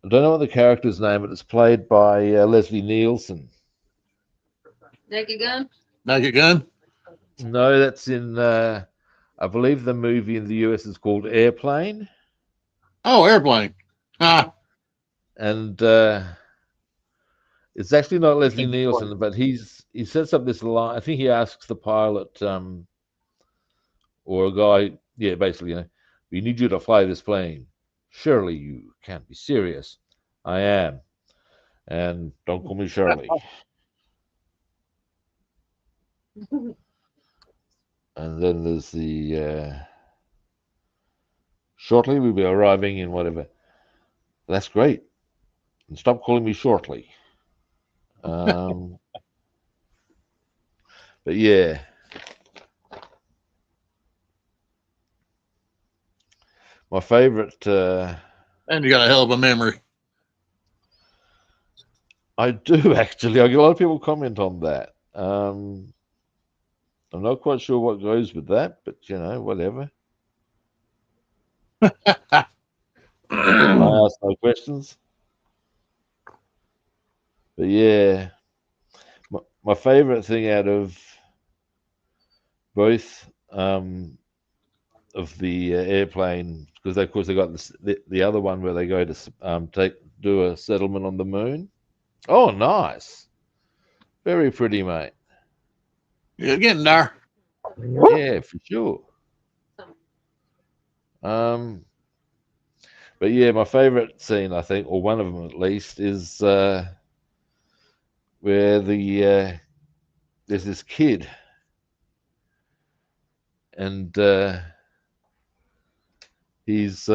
don't know what the character's name, but it's played by Leslie Nielsen. Naked Gun? Naked Gun? No, that's in I believe the movie in the US is called Airplane. Oh, Airplane. Ah. And it's actually not Leslie Nielsen, but he sets up this line. I think he asks the pilot or a guy, yeah, basically, you know, we need you to fly this plane. Surely you can't be serious. I am. And don't call me Shirley. And then there's the shortly we'll be arriving in whatever. That's great. And stop calling me shortly. But yeah. My favorite. And you got a hell of a memory. I do actually. I get a lot of people comment on that. I'm not quite sure what goes with that, but you know, whatever. I ask no questions. But yeah, my favorite thing out of both of the airplane, because of course they got the other one where they go to do a settlement on the moon. Oh, nice, very pretty, mate. You're getting there. Yeah, for sure. But yeah, my favorite scene, I think, or one of them at least, is where there's this kid, and he's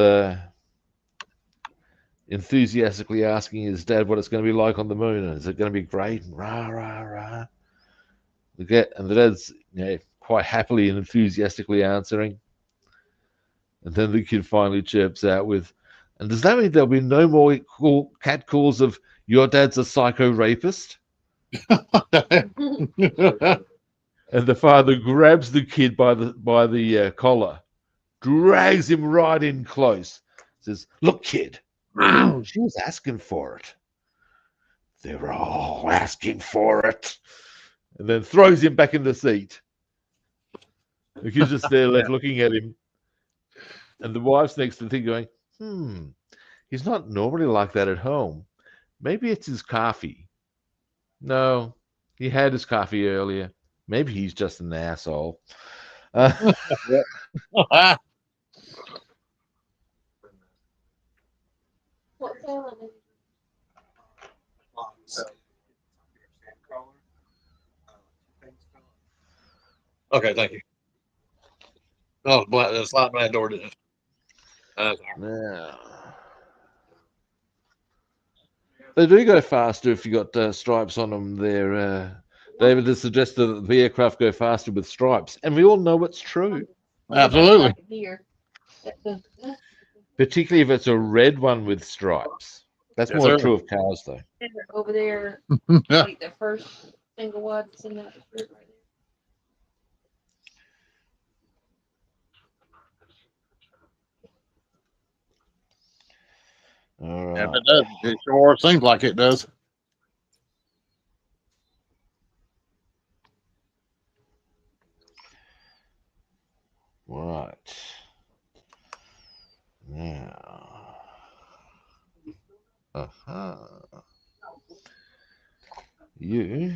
enthusiastically asking his dad what it's going to be like on the moon, and is it going to be great? And rah rah rah. And the dad's, you know, quite happily and enthusiastically answering, and then the kid finally chirps out with, "And does that mean there'll be no more cat calls of your dad's a psycho rapist?" And the father grabs the kid by the collar, drags him right in close, says, "Look, kid, she was asking for it. They were all asking for it." And then throws him back in the seat. The kid's just there left looking at him. And the wife's next to the thing going, he's not normally like that at home. Maybe it's his coffee. No, he had his coffee earlier. Maybe he's just an asshole. Okay, thank you. Oh, the slide man door didn't. Yeah. They do go faster if you got stripes on them there. David has suggested that the aircraft go faster with stripes, and we all know it's true. Absolutely. Here. Particularly if it's a red one with stripes. That's Yes, more sir. true of cars, though. Over there, Yeah. like the first single wide that's in that strip right All right. If it does, it sure seems like it does. Right. Now. You.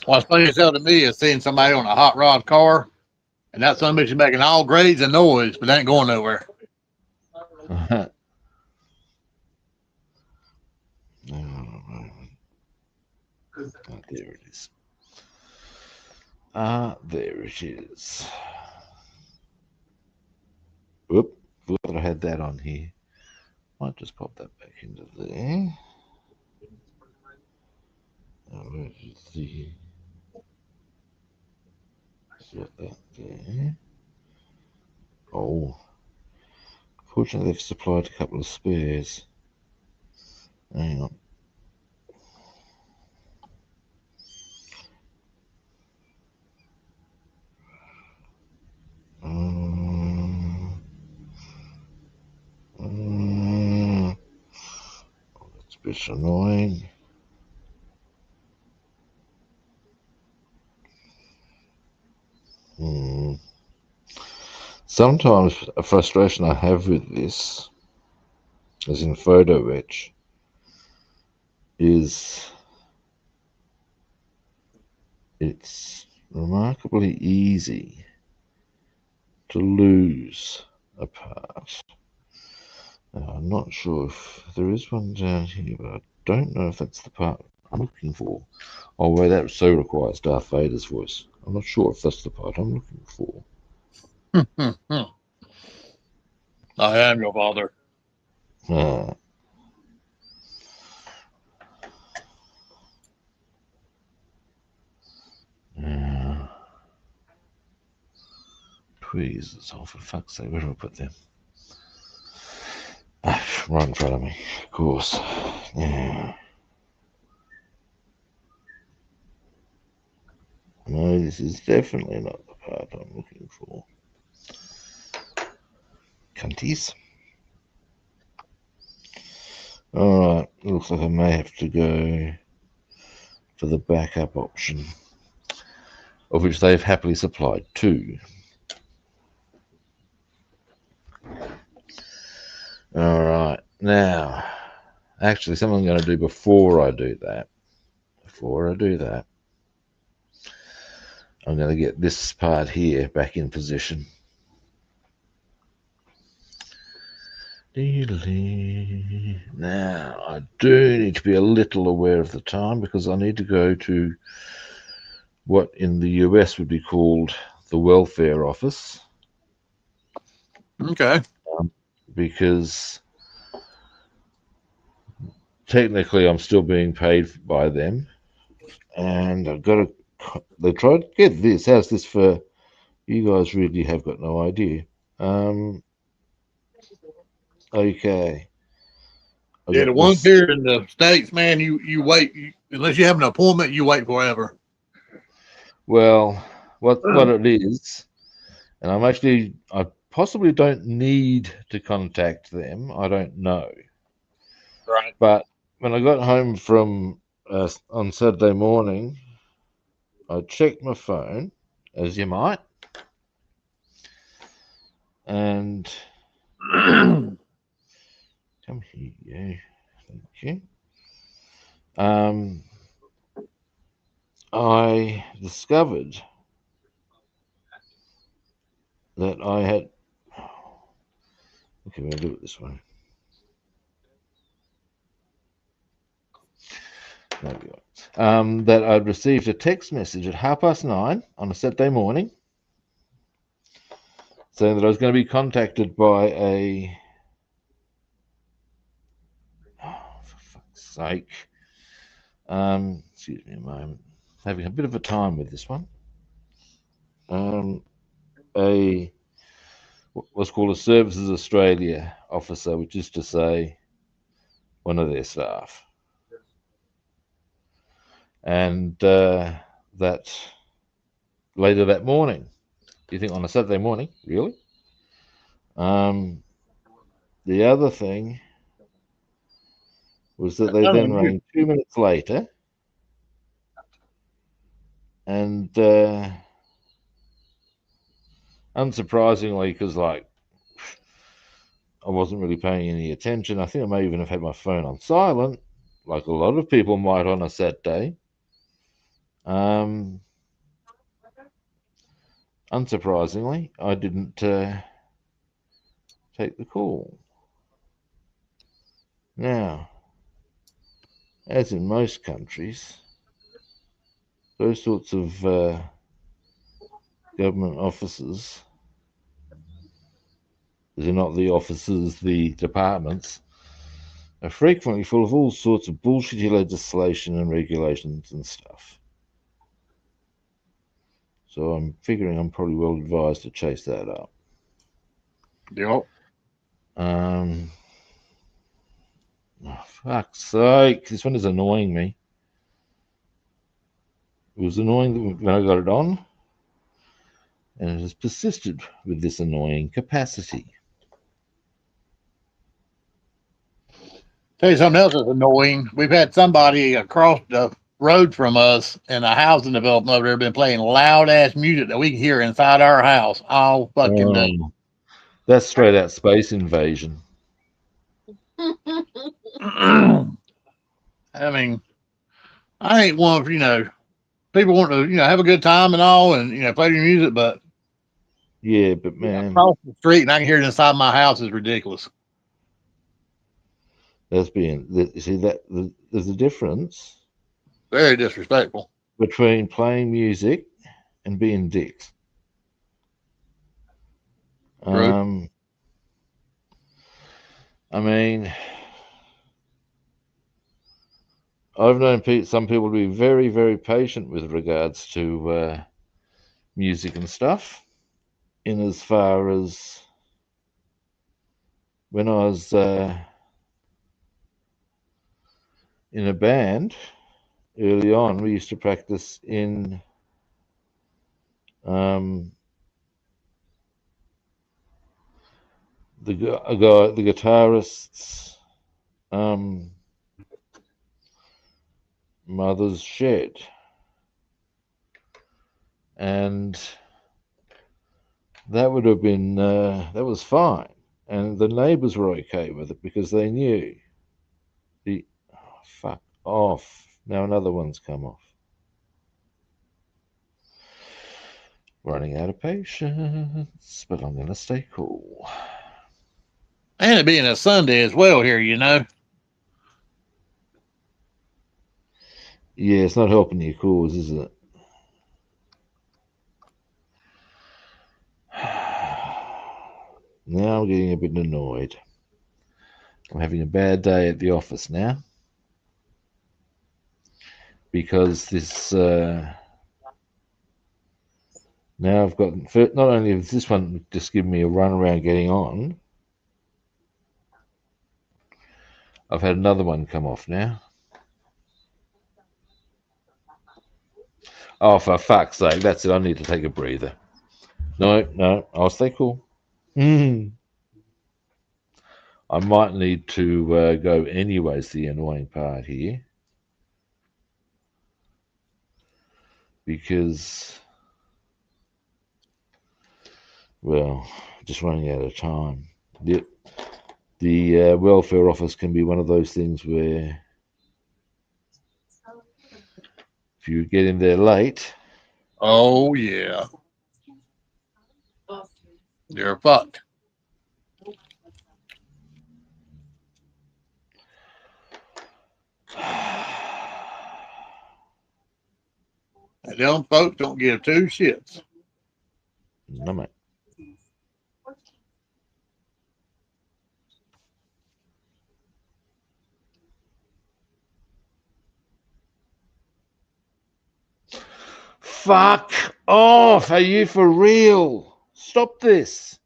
What's funny as hell to me is seeing somebody on a hot rod car, and that son of a bitch is making all grades of noise, but ain't going nowhere. There it is. There it is. Whoop, thought I had that on here. Might just pop that back into there. Where is the... Got that there. Oh. Fortunately, they've supplied a couple of spares. Hang on. That's a bit annoying. Sometimes a frustration I have with this, as in photoetch, is it's remarkably easy to lose a part. Now, I'm not sure if there is one down here, but I don't know if that's the part I'm looking for. Oh, wait, that so requires Darth Vader's voice. I'm not sure if that's the part I'm looking for. I am your father. Uh, tweezers. Oh, for fuck's sake, where do I put them? Right in front of me, of course. Yeah. No, this is definitely not the part I'm looking for. Cunties. Alright, looks like I may have to go for the backup option, of which they've happily supplied two. Alright, now, actually, something I'm going to do before I do that, I'm going to get this part here back in position. Now, I do need to be a little aware of the time because I need to go to what in the US would be called the welfare office. Okay. Because technically I'm still being paid by them. And I've got to, they tried to get this. How's this for, you guys really have got no idea. Okay. Yeah, the ones here in the States, man, you wait. Unless you have an appointment, you wait forever. Well, what it is, and I possibly don't need to contact them. I don't know. Right. But when I got home from on Saturday morning, I checked my phone, as you might, and come here, yeah, thank you. I discovered that I had. Okay, we'll do it this way. There we go. That I'd received a text message at 9:30 on a Saturday morning saying that I was going to be contacted by a. Oh, for fuck's sake. Excuse me a moment. Having a bit of a time with this one. What's called a Services Australia officer, which is to say one of their staff. And that later that morning, you think on a Saturday morning, really? The other thing was that they then rang 2 minutes later, and unsurprisingly, because like I wasn't really paying any attention, I think I may even have had my phone on silent, like a lot of people might on a Saturday. Unsurprisingly, I didn't take the call. Now, as in most countries, those sorts of government offices, they're not the offices, the departments, are frequently full of all sorts of bullshitty legislation and regulations and stuff. So I'm figuring I'm probably well advised to chase that up. Yep. Oh, fuck's sake, this one is annoying me. It was annoying when I got it on, and it has persisted with this annoying capacity. Tell you something else that's annoying. We've had somebody across the road from us in a housing development over there been playing loud ass music that we can hear inside our house all fucking day. That's straight out Space Invasion. I mean, I ain't one for, people want to, have a good time and all and, play your music, but yeah, but man, across the street and I can hear it inside my house is ridiculous. There's a difference. Very disrespectful. Between playing music and being dicks. I mean, I've known some people to be very, very patient with regards to music and stuff. In as far as when I was in a band early on, we used to practice in the guitarist's mother's shed, and that would have been that was fine, and the neighbours were okay with it because they knew the fuck off. Now another one's come off. Running out of patience, but I'm going to stay cool. And it being a Sunday as well here, you know. Yeah, it's not helping your cause, is it? Now I'm getting a bit annoyed. I'm having a bad day at the office now because this now I've got not only has this one just given me a run around getting on, I've had another one come off now. Oh, for fuck's sake, that's it. I need to take a breather. No, I'll stay cool. I might need to go anyways, the annoying part here. Because, well, just running out of time. The welfare office can be one of those things where if you get in there late, Oh yeah, you're fucked. And them folks don't give two shits. no mate. Fuck off! Are you for real? Stop this!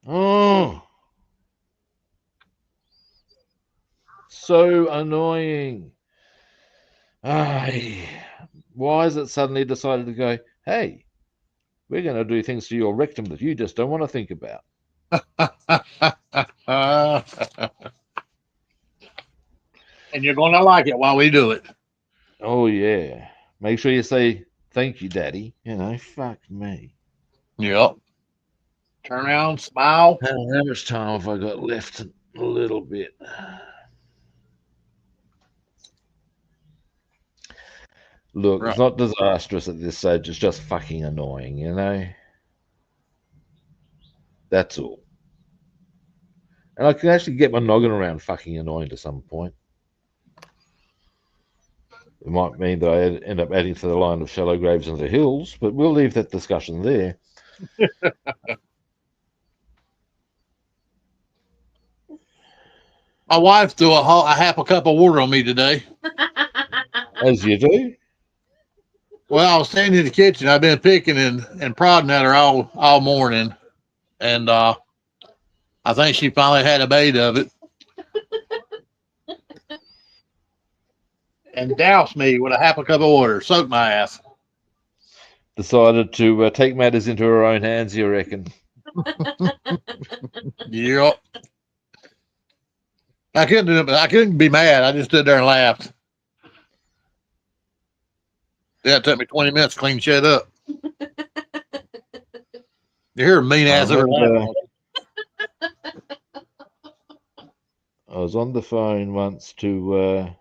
Oh, so annoying. Ay, why has it suddenly decided to go, hey, we're going to do things to your rectum that you just don't want to think about? And you're gonna like it while we do it. Oh, yeah. Make sure you say, thank you, Daddy. You know, fuck me. Yep. Turn around, smile. How much time have I got left? A little bit. Look, Right. it's not disastrous at this stage. It's just fucking annoying, you know? That's all. And I can actually get my noggin around fucking annoying to some point. It might mean that I end up adding to the line of shallow graves into hills, but we'll leave that discussion there. My wife threw a half a cup of water on me today. As you do. Well, I was standing in the kitchen. I've been picking and prodding at her all morning, and I think she finally had a bait of it and doused me with a half a cup of water, soaked my ass. Decided to take matters into her own hands, you reckon? Yep. I couldn't do it, but I couldn't be mad. I just stood there and laughed. Yeah, it took me 20 minutes to clean shit up. You hear a mean ass over laughing. I was on the phone once to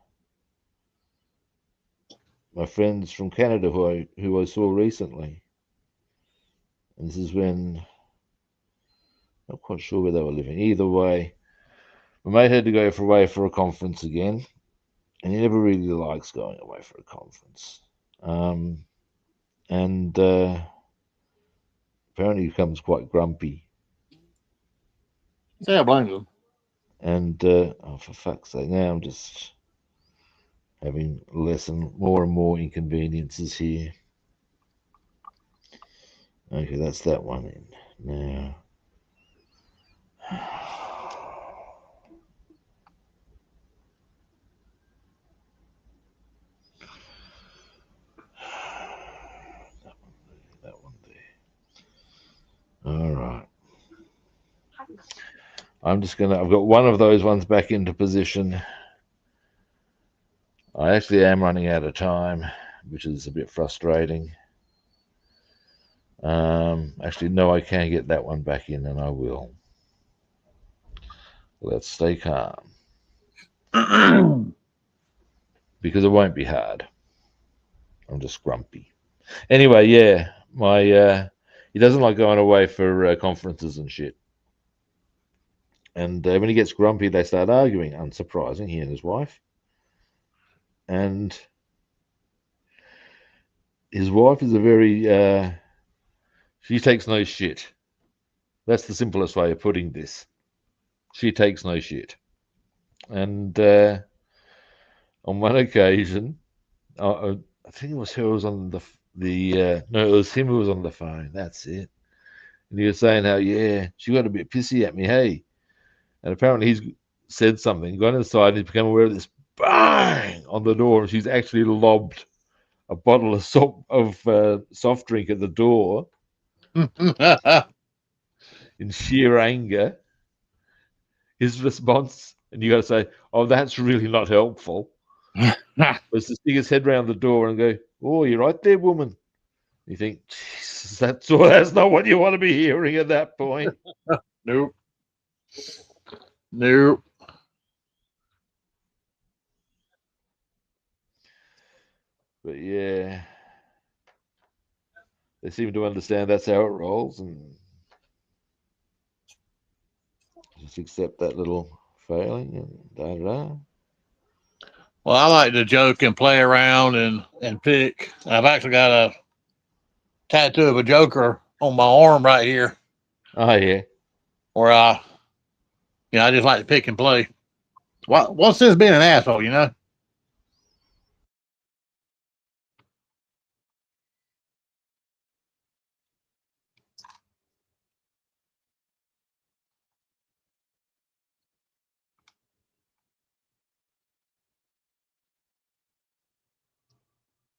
my friends from Canada who I saw recently. And this is when, not quite sure where they were living. Either way, my mate had to go away for a conference again, and he never really likes going away for a conference. And apparently he becomes quite grumpy. Yeah, I blame them. And oh, for fuck's sake, now I'm just having more and more inconveniences here. Okay, that's that one in. Now, that one there. All right. I've got one of those ones back into position. I actually am running out of time, which is a bit frustrating. Actually, no, I can get that one back in, and I will. Let's stay calm. Because it won't be hard. I'm just grumpy. Anyway, yeah, he doesn't like going away for conferences and shit. And when he gets grumpy, they start arguing. Unsurprising, he and his wife. And his wife is a very, she takes no shit. That's the simplest way of putting this. She takes no shit. And on one occasion, I think it was her who was on no, it was him who was on the phone. That's it. And he was saying how, yeah, she got a bit pissy at me, hey. And apparently he's said something, gone inside, and he's become aware of this bang on the door, and she's actually lobbed a bottle of soft drink at the door in sheer anger. His response, and you got to say, oh, that's really not helpful, was to stick his head round the door and go, oh, you're right there, woman. You think, Jesus, that's not what you want to be hearing at that point. Nope. Nope. But yeah, they seem to understand that's how it rolls, and just accept that little failing and da da. Well, I like to joke and play around and pick. I've actually got a tattoo of a Joker on my arm right here, Oh yeah. where I just like to pick and play. What's this being an asshole, you know?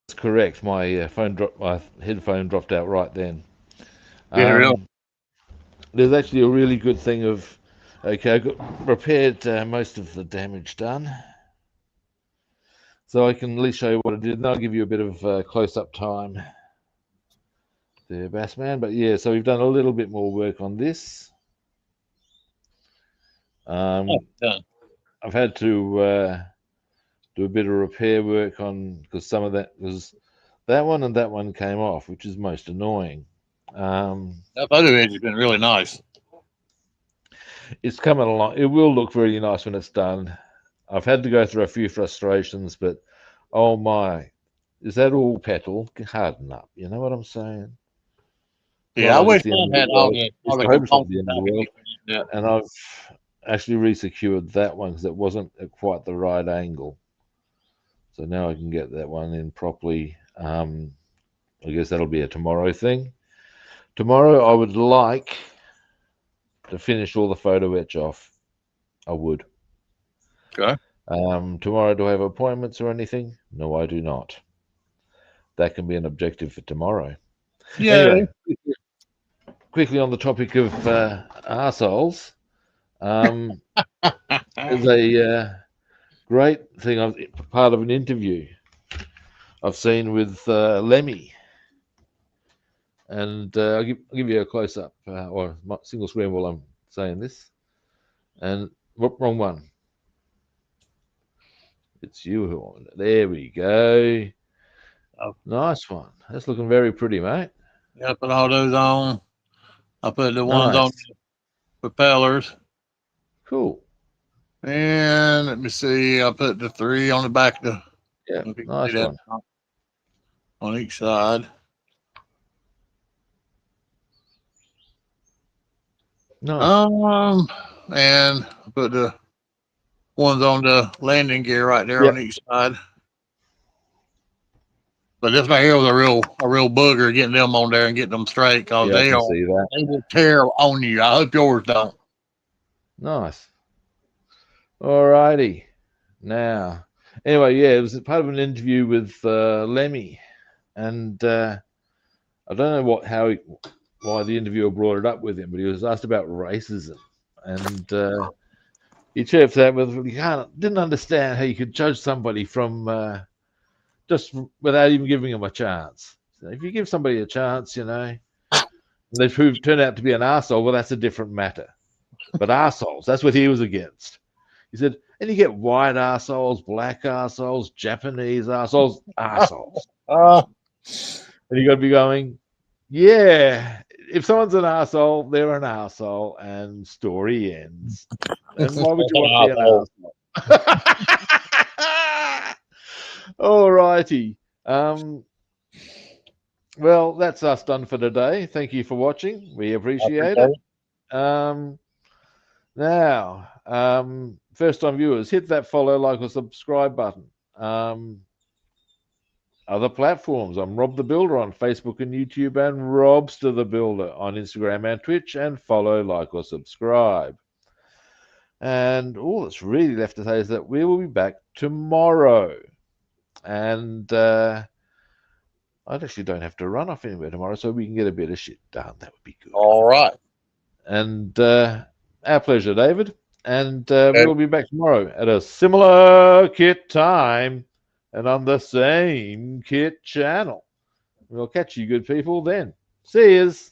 That's correct. My my headphone dropped out right then. Did it real? There's actually a really good thing of, okay, I got repaired most of the damage done. So I can at least show you what I did, and I'll give you a bit of close-up time there, Bassman. But yeah, so we've done a little bit more work on this. Done. I've had to do a bit of repair work on, because that one and that one came off, which is most annoying. That photo edge has been really nice. It's coming along. It will look really nice when it's done. I've had to go through a few frustrations, but oh my, is that all petal? Harden up. You know what I'm saying? Yeah, I wish I had all the components. end of the world. Yeah. And I've actually resecured that one because it wasn't at quite the right angle. So now I can get that one in properly. I guess that'll be a tomorrow thing. Tomorrow I would like to finish all the photo etch off. I would. Okay. Tomorrow, do I have appointments or anything? No, I do not. That can be an objective for tomorrow. Yeah. Anyway, quickly on the topic of arseholes, there's a great thing, part of an interview I've seen with Lemmy. And I'll give you a close-up or single screen while I'm saying this. And wrong one. It's you. There we go. Oh. Nice one. That's looking very pretty, mate. Yeah, I put all those on. I put the ones Nice. on the propellers. Cool. And let me see. I put the 3 on the back of Yeah, nice one. On each side. Nice. And I put the ones on the landing gear right there Yep. on each side. But this right here was a real booger getting them on there and getting them straight because Yeah, I can see that. they will tear on you. I hope yours don't. Nice. All righty. Now, anyway, yeah, it was part of an interview with Lemmy, and I don't know why the interviewer brought it up with him, but he was asked about racism, and he chirped that with didn't understand how you could judge somebody from just without even giving them a chance. So if you give somebody a chance, and they turn out to be an arsehole, well, that's a different matter. But arseholes, that's what he was against. He said, and you get white arseholes, black arseholes, Japanese arseholes. And you got to be going, yeah, if someone's an arsehole, they're an arsehole, and story ends. And why would you want to be an arsehole? All righty. Well, that's us done for today. Thank you for watching. We appreciate it. Now, first-time viewers, hit that follow, like, or subscribe button. Other platforms, I'm Rob the Builder on Facebook and YouTube, and Robster the Builder on Instagram and Twitch, and follow, like, or subscribe. And all that's really left to say is that we will be back tomorrow. And I actually don't have to run off anywhere tomorrow, so we can get a bit of shit done. That would be good. All right. And our pleasure, David. And we'll be back tomorrow at a similar kit time and on the same kit channel. We'll catch you good people then. See yous.